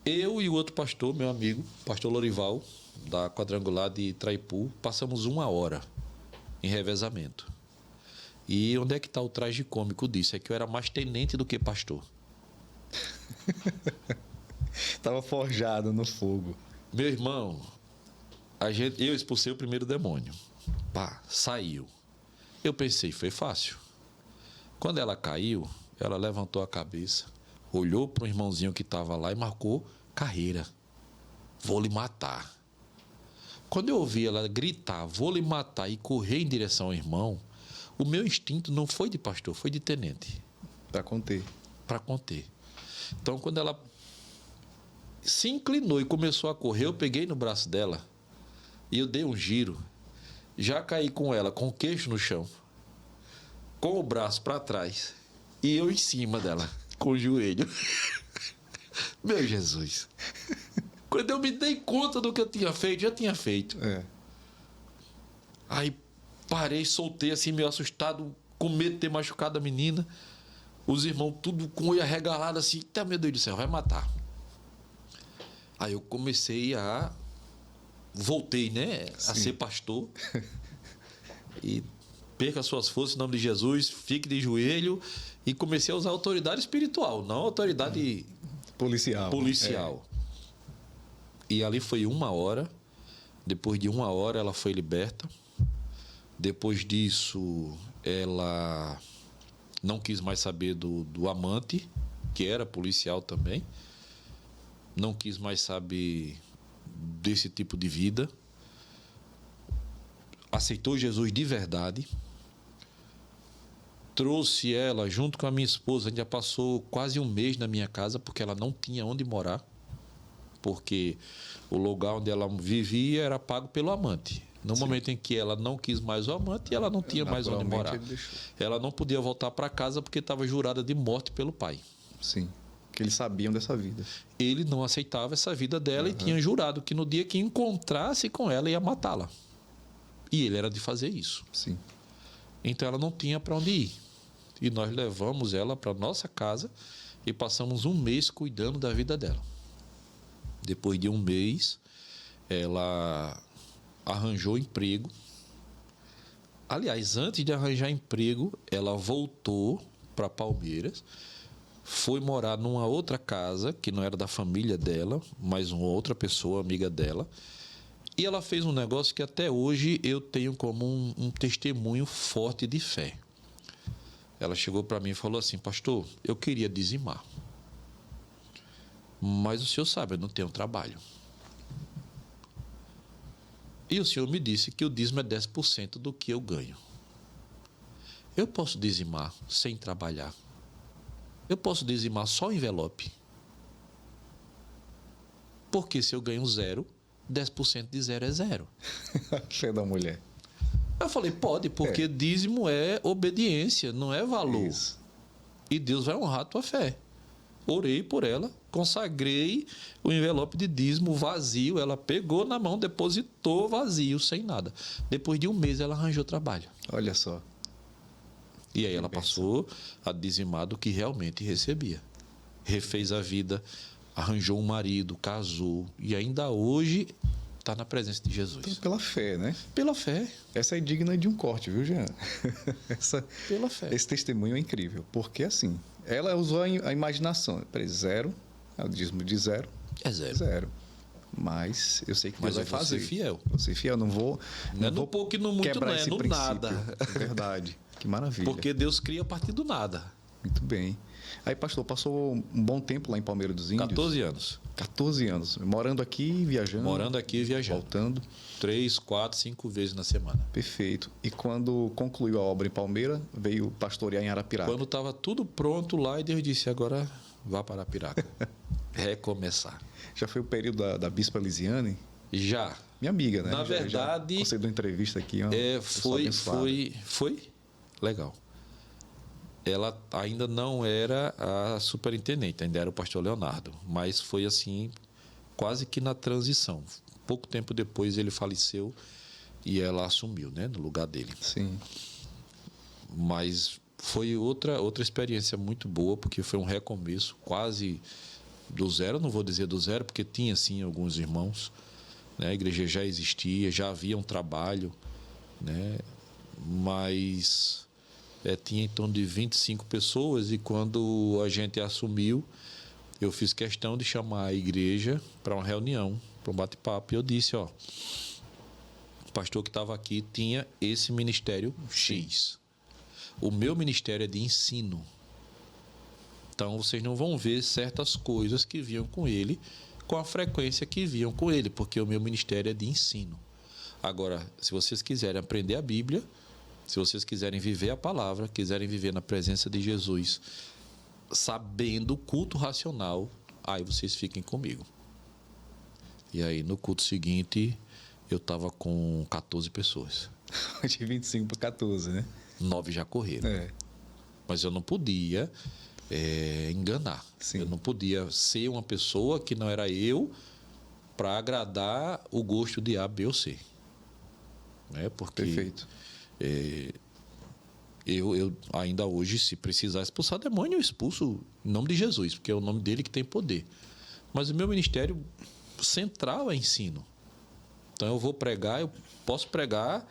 [SPEAKER 2] Eu e o outro pastor, meu amigo, pastor Lorival, da Quadrangular de Traipu, passamos 1 hora em revezamento. E onde é que está o tragicômico disso? É que eu era mais tenente do que pastor.
[SPEAKER 1] Estava forjado no fogo.
[SPEAKER 2] Meu irmão, eu expulsei o primeiro demônio. Saiu. Eu pensei, foi fácil. Quando ela caiu, ela levantou a cabeça, olhou para um irmãozinho que estava lá e marcou carreira. Vou lhe matar. Quando eu ouvi ela gritar, vou lhe matar, e correr em direção ao irmão, o meu instinto não foi de pastor, foi de tenente.
[SPEAKER 1] Para conter.
[SPEAKER 2] Para conter. Então, quando ela se inclinou e começou a correr, eu peguei no braço dela e eu dei um giro. Já caí com ela, com o queixo no chão, com o braço para trás e eu em cima dela, com o joelho. Meu Jesus. Quando eu me dei conta do que eu tinha feito, já tinha feito. Aí parei, soltei assim, meio assustado, com medo de ter machucado a menina. Os irmãos tudo com o olho arregalado assim, tá, meu Deus do céu, vai matar. Aí eu comecei voltei, né, a ser pastor. E perca as suas forças em nome de Jesus, fique de joelho, e comecei a usar autoridade espiritual, não autoridade policial. E ali foi 1 hora. Depois de 1 hora ela foi liberta. Depois disso ela não quis mais saber do amante, que era policial também. Não quis mais saber desse tipo de vida. Aceitou Jesus de verdade. Trouxe ela junto com a minha esposa. A gente já passou quase 1 mês na minha casa, porque ela não tinha onde morar. Porque o lugar onde ela vivia era pago pelo amante. No momento em que ela não quis mais o amante, ela não tinha mais onde morar. Ela não podia voltar para casa porque estava jurada de morte pelo pai.
[SPEAKER 1] Sim, que eles sabiam dessa vida.
[SPEAKER 2] Ele não aceitava essa vida dela e tinha jurado que no dia que encontrasse com ela ia matá-la. E ele era de fazer isso.
[SPEAKER 1] Sim.
[SPEAKER 2] Então ela não tinha para onde ir. E nós levamos ela para nossa casa e passamos 1 mês cuidando da vida dela. Depois de 1 mês, ela arranjou emprego. Aliás, antes de arranjar emprego, ela voltou para Palmeiras, foi morar numa outra casa, que não era da família dela, mas uma outra pessoa, amiga dela. E ela fez um negócio que até hoje eu tenho como um testemunho forte de fé. Ela chegou para mim e falou assim: pastor, eu queria dizimar. Mas o senhor sabe, eu não tenho trabalho. E o senhor me disse que o dízimo é 10% do que eu ganho. Eu posso dizimar sem trabalhar. Eu posso dizimar só envelope. Porque se eu ganho 0, 10% de 0 é 0.
[SPEAKER 1] Fé da mulher.
[SPEAKER 2] Eu falei, pode, porque dízimo é obediência, não é valor.
[SPEAKER 1] Isso.
[SPEAKER 2] E Deus vai honrar a tua fé. Orei por ela, consagrei o envelope de dízimo vazio. Ela pegou na mão, depositou vazio, sem nada. Depois de 1 mês, ela arranjou trabalho.
[SPEAKER 1] Olha só.
[SPEAKER 2] E aí ela passou a dizimar do que realmente recebia. Refez a vida, arranjou um marido, casou. E ainda hoje está na presença de Jesus.
[SPEAKER 1] Então, pela fé, né?
[SPEAKER 2] Pela fé.
[SPEAKER 1] Essa é digna de um corte, viu, Jean?
[SPEAKER 2] Pela fé.
[SPEAKER 1] Esse testemunho é incrível. Porque, assim, ela usou a imaginação. Peraí, 0, o dízimo de 0.
[SPEAKER 2] É 0.
[SPEAKER 1] 0. Mas eu sei que Deus vai fazer.
[SPEAKER 2] Ser fiel.
[SPEAKER 1] Vou ser fiel, não vou
[SPEAKER 2] no pouco e no muito,
[SPEAKER 1] quebrar
[SPEAKER 2] não é
[SPEAKER 1] esse
[SPEAKER 2] no
[SPEAKER 1] princípio.
[SPEAKER 2] nada.
[SPEAKER 1] Verdade. Que maravilha.
[SPEAKER 2] Porque Deus cria a partir do nada.
[SPEAKER 1] Muito bem. Aí, pastor, passou um bom tempo lá em Palmeira dos Índios?
[SPEAKER 2] 14 anos.
[SPEAKER 1] 14 anos. Morando aqui e viajando?
[SPEAKER 2] Morando aqui e viajando.
[SPEAKER 1] Voltando?
[SPEAKER 2] 3, 4, 5 vezes na semana.
[SPEAKER 1] Perfeito. E quando concluiu a obra em Palmeira, veio pastorear em Arapiraca?
[SPEAKER 2] Quando estava tudo pronto lá, e Deus disse, agora vá para Arapiraca. Recomeçar.
[SPEAKER 1] Já foi o período da Bispa Lisiane?
[SPEAKER 2] Já.
[SPEAKER 1] Minha amiga, né?
[SPEAKER 2] Na verdade...
[SPEAKER 1] Concedeu entrevista aqui.
[SPEAKER 2] Foi legal. Ela ainda não era a superintendente, ainda era o pastor Leonardo. Mas foi assim, quase que na transição. Pouco tempo depois ele faleceu e ela assumiu, né, no lugar dele.
[SPEAKER 1] Sim.
[SPEAKER 2] Mas foi outra experiência muito boa, porque foi um recomeço, quase do zero. Não vou dizer do zero, porque tinha, sim, alguns irmãos. Né? A igreja já existia, já havia um trabalho, né? Mas tinha em torno de 25 pessoas, e quando a gente assumiu, eu fiz questão de chamar a igreja para uma reunião, para um bate-papo, e eu disse, ó, o pastor que estava aqui tinha esse ministério X. O meu ministério é de ensino. Então, vocês não vão ver certas coisas que vinham com ele com a frequência que vinham com ele, porque o meu ministério é de ensino. Agora, se vocês quiserem aprender a Bíblia, se vocês quiserem viver a palavra, quiserem viver na presença de Jesus, sabendo o culto racional, aí vocês fiquem comigo. E aí, no culto seguinte, eu estava com 14 pessoas.
[SPEAKER 1] De 25 para 14, né?
[SPEAKER 2] 9 já correram. Mas eu não podia enganar.
[SPEAKER 1] Sim.
[SPEAKER 2] Eu não podia ser uma pessoa que não era eu para agradar o gosto de A, B ou C. Né? Porque
[SPEAKER 1] Perfeito.
[SPEAKER 2] Eu ainda hoje, se precisar expulsar demônio, eu expulso em nome de Jesus, porque é o nome dele que tem poder. Mas o meu ministério central é ensino. Então eu vou pregar, eu posso pregar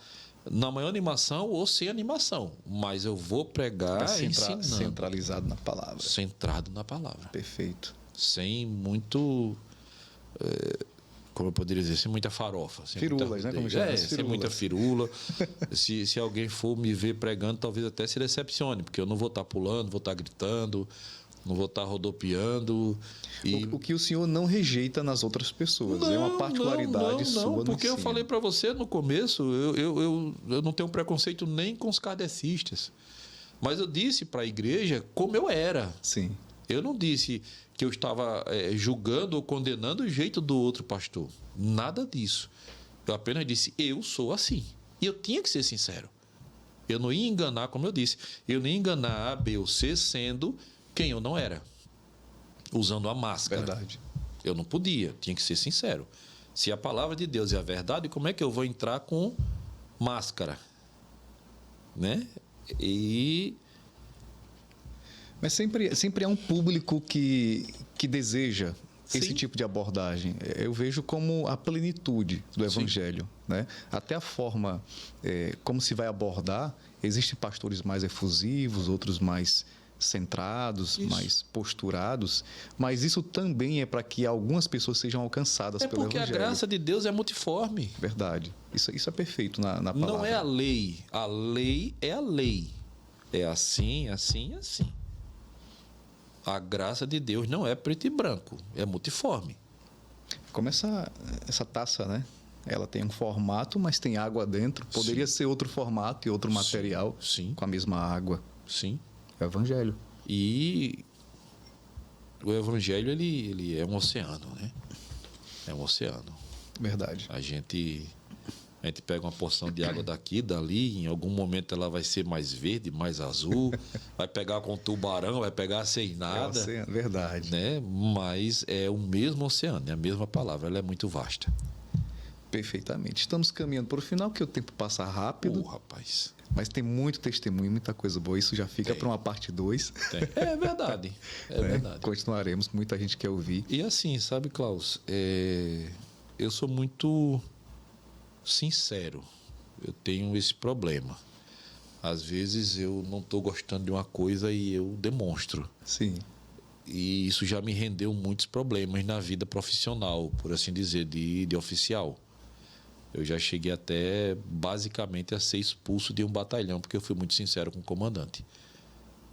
[SPEAKER 2] na maior animação ou sem animação, mas eu vou pregar ensinando.
[SPEAKER 1] Centralizado na palavra.
[SPEAKER 2] Centrado na palavra.
[SPEAKER 1] Perfeito.
[SPEAKER 2] Sem muito... como eu poderia dizer, sem muita farofa. Sem
[SPEAKER 1] Firulas,
[SPEAKER 2] muita,
[SPEAKER 1] né? Como chama?
[SPEAKER 2] sem muita firula. se alguém for me ver pregando, talvez até se decepcione, porque eu não vou estar pulando, vou estar gritando, não vou estar rodopiando. E...
[SPEAKER 1] O que o senhor não rejeita nas outras pessoas. É uma particularidade sua no
[SPEAKER 2] porque eu
[SPEAKER 1] ensino.
[SPEAKER 2] falei para você no começo, eu não tenho preconceito nem com os kardecistas. Mas eu disse para a igreja como eu era.
[SPEAKER 1] Sim.
[SPEAKER 2] Eu não disse que eu estava julgando ou condenando o jeito do outro pastor. Nada disso. Eu apenas disse, eu sou assim. E eu tinha que ser sincero. Eu não ia enganar, como eu disse, eu não ia enganar A, B ou C sendo quem eu não era. Usando a máscara.
[SPEAKER 1] Verdade.
[SPEAKER 2] Eu não podia, tinha que ser sincero. Se a palavra de Deus é a verdade, como é que eu vou entrar com máscara? Né?
[SPEAKER 1] Mas sempre há um público que deseja esse
[SPEAKER 2] Sim.
[SPEAKER 1] tipo de abordagem. Eu vejo como a plenitude do Evangelho. Né? Até a forma como se vai abordar, existem pastores mais efusivos, outros mais centrados, mais posturados, mas isso também é para que algumas pessoas sejam alcançadas pelo Evangelho.
[SPEAKER 2] É porque a graça de Deus é multiforme.
[SPEAKER 1] Verdade. Isso é perfeito na palavra.
[SPEAKER 2] Não é a lei. A lei é a lei. É assim, assim, assim. A graça de Deus não é preto e branco, é multiforme.
[SPEAKER 1] Como essa taça, né? Ela tem um formato, mas tem água dentro. Poderia ser outro formato e outro material
[SPEAKER 2] Sim.
[SPEAKER 1] com a mesma água.
[SPEAKER 2] Sim.
[SPEAKER 1] É o Evangelho.
[SPEAKER 2] E o Evangelho, ele é um oceano, né? É um oceano.
[SPEAKER 1] Verdade.
[SPEAKER 2] A gente pega uma porção de água daqui, dali, em algum momento ela vai ser mais verde, mais azul, vai pegar com tubarão, vai pegar sem nada.
[SPEAKER 1] É oceano, verdade.
[SPEAKER 2] Né? Mas é o mesmo oceano, é a mesma palavra, ela é muito vasta.
[SPEAKER 1] Perfeitamente. Estamos caminhando para o final, que o tempo passa rápido.
[SPEAKER 2] Rapaz.
[SPEAKER 1] Mas tem muito testemunho, muita coisa boa. Isso já fica para uma parte 2.
[SPEAKER 2] É verdade. É verdade.
[SPEAKER 1] Continuaremos, muita gente quer ouvir.
[SPEAKER 2] E assim, sabe, Klaus, eu sou muito sincero. Eu tenho esse problema. Às vezes eu não estou gostando de uma coisa e eu demonstro.
[SPEAKER 1] Sim.
[SPEAKER 2] E isso já me rendeu muitos problemas na vida profissional, por assim dizer, de oficial. Eu já cheguei até, basicamente, a ser expulso de um batalhão, porque eu fui muito sincero com o comandante.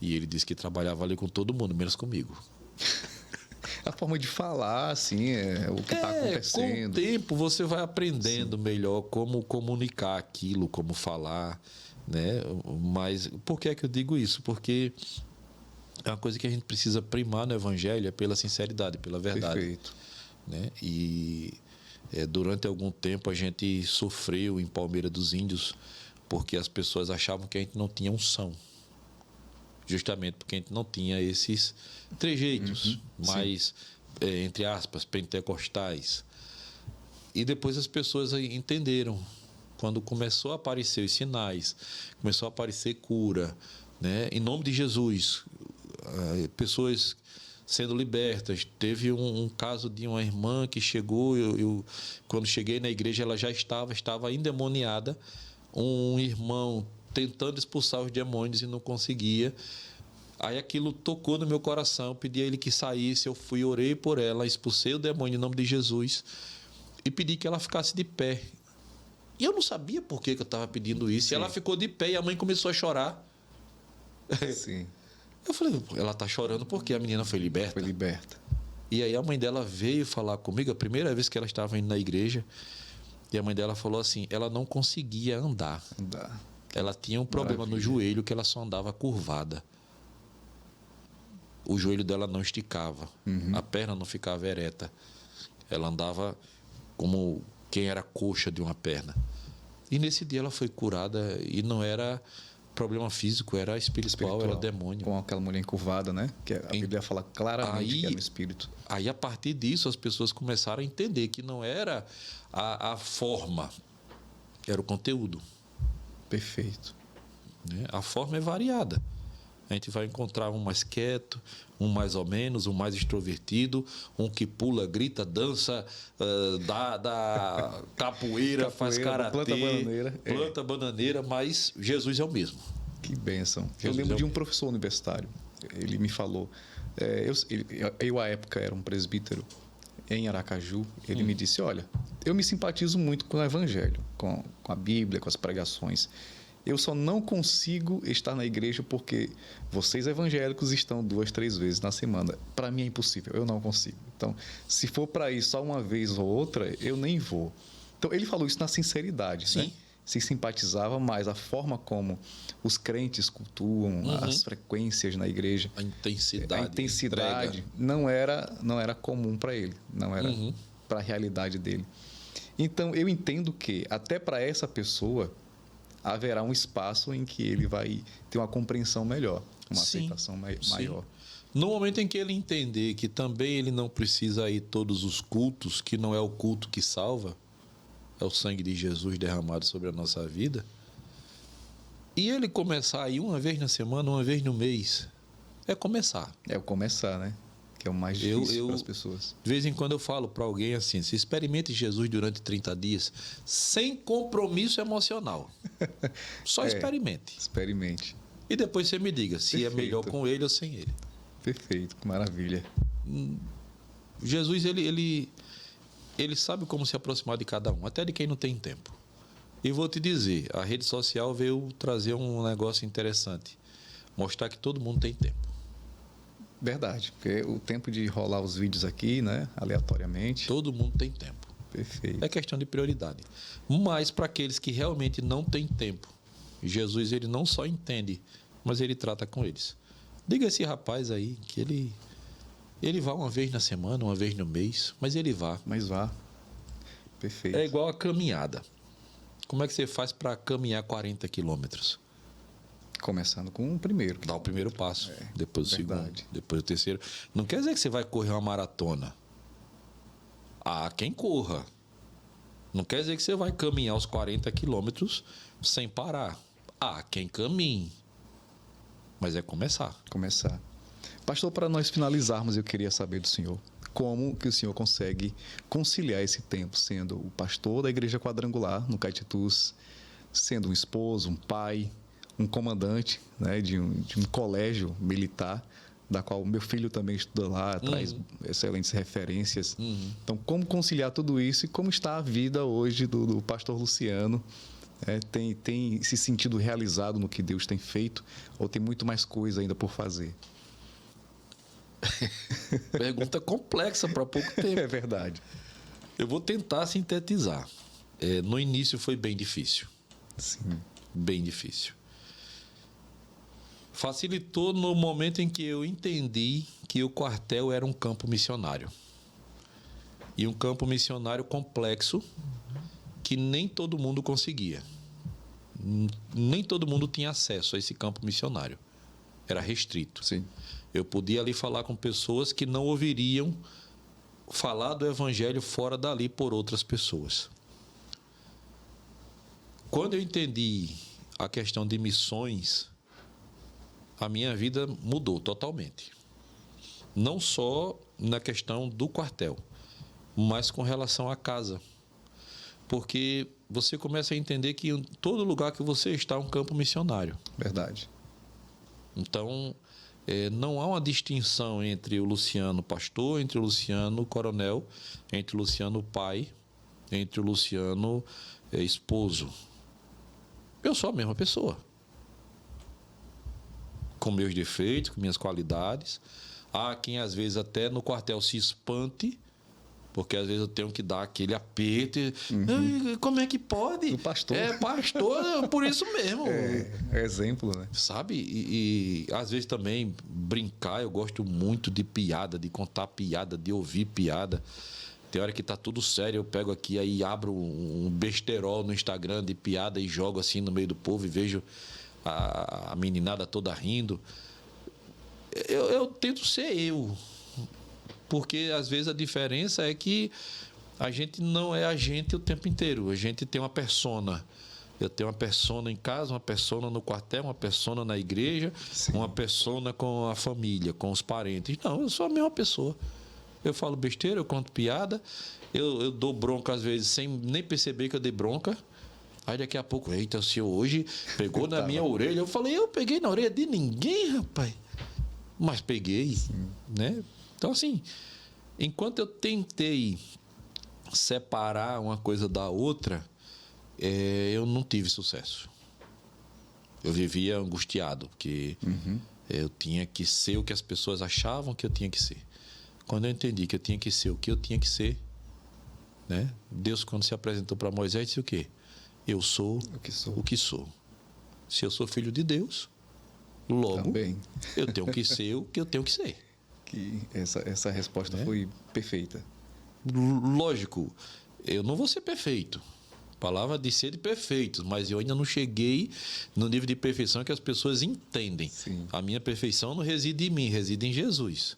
[SPEAKER 2] E ele disse que trabalhava ali com todo mundo, menos comigo.
[SPEAKER 1] A forma de falar, assim, é o que está acontecendo.
[SPEAKER 2] Com o tempo, você vai aprendendo melhor como comunicar aquilo, como falar, né? Mas por que é que eu digo isso? Porque é uma coisa que a gente precisa primar no Evangelho, é pela sinceridade, pela verdade.
[SPEAKER 1] Perfeito.
[SPEAKER 2] Né? E durante algum tempo a gente sofreu em Palmeira dos Índios porque as pessoas achavam que a gente não tinha unção. Justamente porque a gente não tinha esses trejeitos mais, entre aspas, pentecostais. E depois as pessoas entenderam. Quando começou a aparecer os sinais, começou a aparecer cura, né? Em nome de Jesus, pessoas sendo libertas. Teve um caso de uma irmã que chegou, eu quando cheguei na igreja, ela já estava endemoniada. Um irmão tentando expulsar os demônios e não conseguia. Aí aquilo tocou no meu coração, pedi a ele que saísse, eu fui, orei por ela, expulsei o demônio em nome de Jesus e pedi que ela ficasse de pé. E eu não sabia por que eu estava pedindo isso. Sim. E ela ficou de pé e a mãe começou a chorar.
[SPEAKER 1] Sim.
[SPEAKER 2] Eu falei, ela está chorando porque a menina foi liberta.
[SPEAKER 1] Foi liberta.
[SPEAKER 2] E aí a mãe dela veio falar comigo, a primeira vez que ela estava indo na igreja, e a mãe dela falou assim, ela não conseguia andar. Ela tinha um problema no joelho que ela só andava curvada. O joelho dela não esticava, a perna não ficava ereta. Ela andava como quem era coxa de uma perna. E nesse dia ela foi curada e não era problema físico, era espiritual, era demônio.
[SPEAKER 1] Com aquela mulher encurvada, né? Que a Bíblia fala claramente que era um espírito.
[SPEAKER 2] Aí, a partir disso, as pessoas começaram a entender que não era a forma, era o conteúdo.
[SPEAKER 1] Perfeito.
[SPEAKER 2] Né? A forma é variada. A gente vai encontrar um mais quieto, um mais ou menos, um mais extrovertido, um que pula, grita, dança, dá capoeira, faz karatê, planta bananeira, mas Jesus é o mesmo.
[SPEAKER 1] Que bênção. Eu lembro de um professor universitário, ele me falou, eu à época era um presbítero em Aracaju, ele me disse, olha, eu me simpatizo muito com o Evangelho, com a Bíblia, com as pregações. Eu só não consigo estar na igreja porque vocês evangélicos estão 2, 3 vezes na semana. Para mim é impossível, eu não consigo. Então, se for para ir só uma vez ou outra, eu nem vou. Então, ele falou isso na sinceridade, né? Se simpatizava mais a forma como os crentes cultuam, as frequências na igreja.
[SPEAKER 2] A intensidade
[SPEAKER 1] não era comum para ele, não era para a realidade dele. Então, eu entendo que até para essa pessoa haverá um espaço em que ele vai ter uma compreensão melhor, uma aceitação maior.
[SPEAKER 2] No momento em que ele entender que também ele não precisa ir todos os cultos, que não é o culto que salva, é o sangue de Jesus derramado sobre a nossa vida, e ele começar a ir uma vez na semana, uma vez no mês, é começar.
[SPEAKER 1] É o começar, né? Que é o mais difícil para as pessoas.
[SPEAKER 2] De vez em quando eu falo para alguém assim, se experimente Jesus durante 30 dias, sem compromisso emocional. Só experimente.
[SPEAKER 1] Experimente.
[SPEAKER 2] E depois você me diga se é melhor com ele ou sem ele.
[SPEAKER 1] Perfeito, maravilha.
[SPEAKER 2] Jesus, ele sabe como se aproximar de cada um, até de quem não tem tempo. E vou te dizer, a rede social veio trazer um negócio interessante, mostrar que todo mundo tem tempo.
[SPEAKER 1] Verdade, porque o tempo de rolar os vídeos aqui, né, aleatoriamente.
[SPEAKER 2] Todo mundo tem tempo.
[SPEAKER 1] Perfeito.
[SPEAKER 2] É questão de prioridade. Mas para aqueles que realmente não têm tempo, Jesus ele não só entende, mas ele trata com eles. Diga a esse rapaz aí que ele vá uma vez na semana, uma vez no mês, mas ele vá.
[SPEAKER 1] Mas vá. Perfeito.
[SPEAKER 2] É igual a caminhada. Como é que você faz para caminhar 40 quilômetros?
[SPEAKER 1] Começando com o primeiro.
[SPEAKER 2] Dá o primeiro passo, depois o segundo, depois o terceiro. Não quer dizer que você vai correr uma maratona. Há quem corra. Não quer dizer que você vai caminhar os 40 quilômetros sem parar. Há quem caminhe. Mas é começar.
[SPEAKER 1] Começar. Pastor, para nós finalizarmos, eu queria saber do senhor como que o senhor consegue conciliar esse tempo, sendo o pastor da Igreja Quadrangular, no Caetitus, sendo um esposo, um pai, um comandante, né, de um colégio militar, da qual meu filho também estuda lá, traz excelentes referências. Então, como conciliar tudo isso e como está a vida hoje do pastor Luciano? Tem se sentido realizado no que Deus tem feito ou tem muito mais coisa ainda por fazer?
[SPEAKER 2] Pergunta complexa para pouco tempo.
[SPEAKER 1] É verdade.
[SPEAKER 2] Eu vou tentar sintetizar. No início foi bem difícil.
[SPEAKER 1] Sim.
[SPEAKER 2] Bem difícil. Facilitou no momento em que eu entendi que o quartel era um campo missionário. E um campo missionário complexo que nem todo mundo conseguia. Nem todo mundo tinha acesso a esse campo missionário. Era restrito.
[SPEAKER 1] Sim.
[SPEAKER 2] Eu podia ali falar com pessoas que não ouviriam falar do evangelho fora dali por outras pessoas. Quando eu entendi a questão de missões, a minha vida mudou totalmente. Não só na questão do quartel, mas com relação à casa. Porque você começa a entender que em todo lugar que você está é um campo missionário.
[SPEAKER 1] Verdade.
[SPEAKER 2] Então, não há uma distinção entre o Luciano pastor, entre o Luciano coronel, entre o Luciano pai, entre o Luciano esposo. Eu sou a mesma pessoa. com meus defeitos, com minhas qualidades. Há quem, às vezes, até no quartel se espante, porque às vezes eu tenho que dar aquele aperto. Como é que pode?
[SPEAKER 1] O pastor.
[SPEAKER 2] É, pastor, por isso mesmo.
[SPEAKER 1] É exemplo, né?
[SPEAKER 2] Sabe? E às vezes também brincar, eu gosto muito de piada, de contar piada, de ouvir piada. Tem hora que tá tudo sério, eu pego aqui, aí abro um besterol no Instagram de piada e jogo assim no meio do povo e vejo a meninada toda rindo. Eu tento ser eu. Porque às vezes a diferença é que a gente não é a gente o tempo inteiro. A gente tem uma persona. Eu tenho uma persona em casa, uma persona no quartel, uma persona na igreja,
[SPEAKER 1] Sim.
[SPEAKER 2] uma persona com a família, com os parentes. Não, eu sou a mesma pessoa. Eu falo besteira, eu conto piada, eu dou bronca às vezes sem nem perceber que eu dei bronca. Aí daqui a pouco, eita, o senhor hoje pegou na minha orelha. Eu falei, eu peguei na orelha de ninguém, rapaz. Mas peguei, né? Então, assim, enquanto eu tentei separar uma coisa da outra, eu não tive sucesso. Eu vivia angustiado, porque eu tinha que ser o que as pessoas achavam que eu tinha que ser. Quando eu entendi que eu tinha que ser o que eu tinha que ser, né? Deus, quando se apresentou para Moisés, disse o quê? Eu sou o que sou. Se eu sou filho de Deus, logo
[SPEAKER 1] Também.
[SPEAKER 2] eu tenho que ser o que eu tenho que ser.
[SPEAKER 1] Que essa resposta foi perfeita.
[SPEAKER 2] Lógico, eu não vou ser perfeito. Palavra de ser de perfeitos, mas eu ainda não cheguei no nível de perfeição que as pessoas entendem.
[SPEAKER 1] Sim.
[SPEAKER 2] A minha perfeição não reside em mim, reside em Jesus.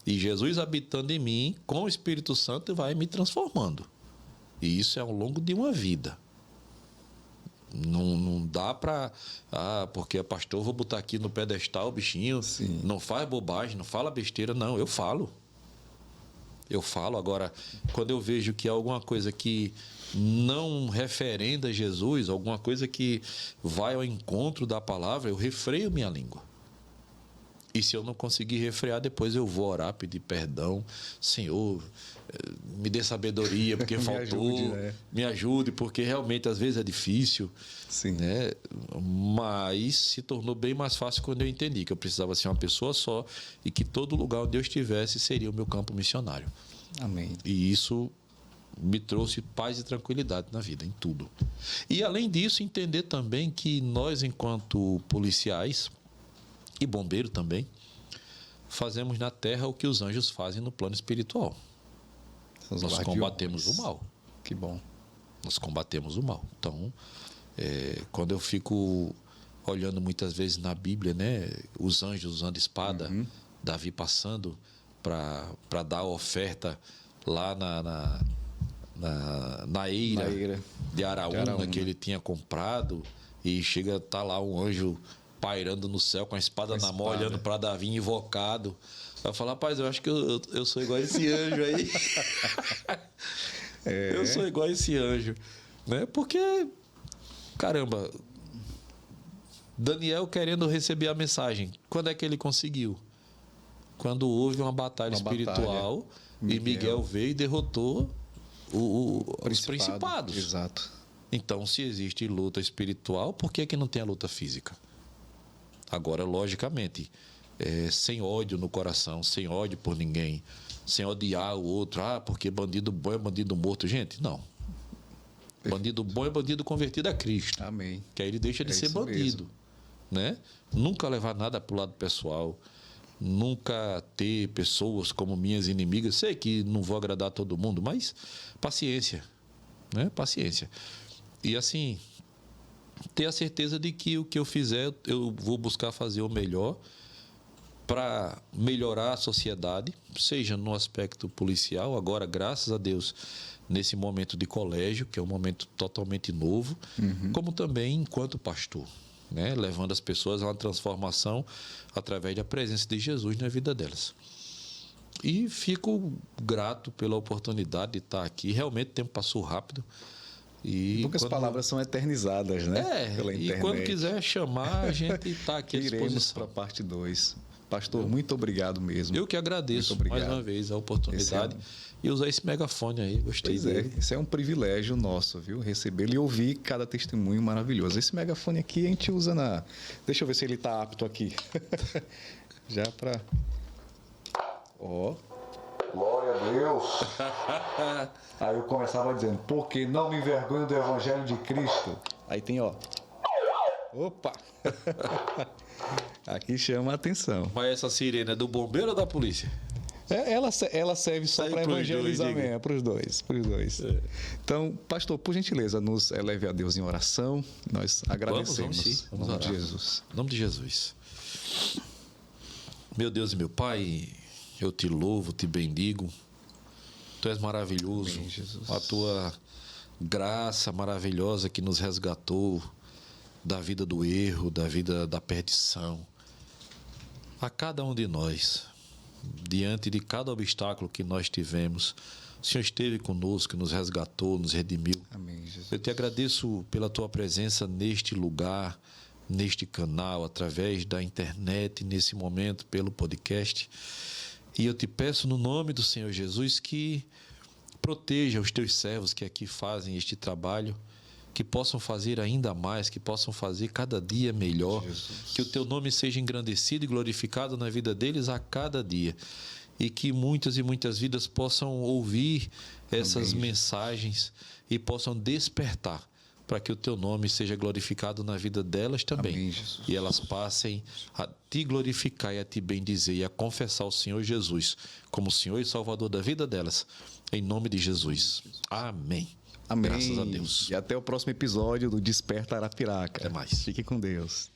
[SPEAKER 2] E Jesus habitando em mim, com o Espírito Santo, vai me transformando. E isso é ao longo de uma vida. Não dá para... porque é pastor, vou botar aqui no pedestal o bichinho.
[SPEAKER 1] Sim.
[SPEAKER 2] Não faz bobagem, não fala besteira. Não, eu falo. Eu falo. Agora, quando eu vejo que é alguma coisa que não referenda Jesus, alguma coisa que vai ao encontro da palavra, eu refreio minha língua. E se eu não conseguir refrear, depois eu vou orar, pedir perdão. Senhor, me dê sabedoria, porque faltou.
[SPEAKER 1] Ajude, né?
[SPEAKER 2] Me ajude, porque realmente às vezes é difícil.
[SPEAKER 1] Sim.
[SPEAKER 2] Né? Mas se tornou bem mais fácil quando eu entendi que eu precisava ser uma pessoa só e que todo lugar onde eu estivesse seria o meu campo missionário.
[SPEAKER 1] Amém.
[SPEAKER 2] E isso me trouxe paz e tranquilidade na vida, em tudo. E além disso, entender também que nós, enquanto policiais, e bombeiro também, fazemos na terra o que os anjos fazem no plano espiritual. Nós combatemos o mal.
[SPEAKER 1] Que bom.
[SPEAKER 2] Nós combatemos o mal. Então, quando eu fico olhando muitas vezes na Bíblia, né, os anjos usando espada, Davi passando para dar a oferta lá na eira de Araúna que ele tinha comprado, e chega, tá lá um anjo pairando no céu com a espada na mão, olhando para Davi invocado. Vai falar, rapaz, eu acho que eu sou igual a esse anjo aí. Eu sou igual a esse anjo. Né? Porque, caramba, Daniel querendo receber a mensagem, quando é que ele conseguiu? Quando houve uma batalha espiritual e Miguel veio e derrotou os principados.
[SPEAKER 1] Exato.
[SPEAKER 2] Então, se existe luta espiritual, por que não tem a luta física? Agora, logicamente, sem ódio no coração, sem ódio por ninguém, sem odiar o outro, porque bandido bom é bandido morto. Gente, não. Bandido bom é bandido convertido a Cristo.
[SPEAKER 1] Amém.
[SPEAKER 2] Que aí ele deixa de ser bandido. Né? Nunca levar nada para o lado pessoal, nunca ter pessoas como minhas inimigas. Sei que não vou agradar todo mundo, mas paciência. Né? Paciência. E assim, ter a certeza de que o que eu fizer, eu vou buscar fazer o melhor para melhorar a sociedade, seja no aspecto policial, agora, graças a Deus, nesse momento de colégio, que é um momento totalmente novo, como também enquanto pastor, né? Levando as pessoas a uma transformação através da presença de Jesus na vida delas. E fico grato pela oportunidade de estar aqui. Realmente o tempo passou rápido. E
[SPEAKER 1] poucas palavras são eternizadas, né?
[SPEAKER 2] Pela internet. E quando quiser chamar, a gente está aqui à disposição.
[SPEAKER 1] Para a parte 2. Pastor, muito obrigado mesmo.
[SPEAKER 2] Eu que agradeço mais uma vez a oportunidade e usar esse megafone aí. Gostei dele.
[SPEAKER 1] Esse é um privilégio nosso, viu? Recebê-lo e ouvir cada testemunho maravilhoso. Esse megafone aqui a gente usa na... Deixa eu ver se ele está apto aqui. Já para... Ó. Glória a Deus. Aí eu começava dizendo, porque não me envergonho do Evangelho de Cristo. Aí tem, ó. Opa! Aqui chama a atenção.
[SPEAKER 2] Mas essa sirene é do bombeiro ou da polícia?
[SPEAKER 1] Ela serve só para evangelizar mesmo, para os dois. É. Então, pastor, por gentileza, nos eleve a Deus em oração. Nós agradecemos.
[SPEAKER 2] Vamos orar.
[SPEAKER 1] Em nome de Jesus.
[SPEAKER 2] Em nome de Jesus. Meu Deus e meu Pai, eu te louvo, te bendigo. Tu és maravilhoso.
[SPEAKER 1] Amém, Jesus.
[SPEAKER 2] A tua graça maravilhosa que nos resgatou da vida do erro, da vida da perdição. A cada um de nós, diante de cada obstáculo que nós tivemos, o Senhor esteve conosco, nos resgatou, nos redimiu.
[SPEAKER 1] Amém, Jesus.
[SPEAKER 2] Eu te agradeço pela tua presença neste lugar, neste canal, através da internet, nesse momento, pelo podcast. E eu te peço no nome do Senhor Jesus que proteja os teus servos que aqui fazem este trabalho, que possam fazer ainda mais, que possam fazer cada dia melhor, Jesus. Que o teu nome seja engrandecido e glorificado na vida deles a cada dia, e que muitas e muitas vidas possam ouvir essas mensagens e possam despertar para que o teu nome seja glorificado na vida delas também.
[SPEAKER 1] Amém, Jesus.
[SPEAKER 2] E elas passem a te glorificar e a te bendizer e a confessar o Senhor Jesus como Senhor e Salvador da vida delas, em nome de Jesus. Amém.
[SPEAKER 1] Amém.
[SPEAKER 2] Graças a Deus.
[SPEAKER 1] E até o próximo episódio do Desperta Arapiraca.
[SPEAKER 2] Até mais.
[SPEAKER 1] Fique com Deus.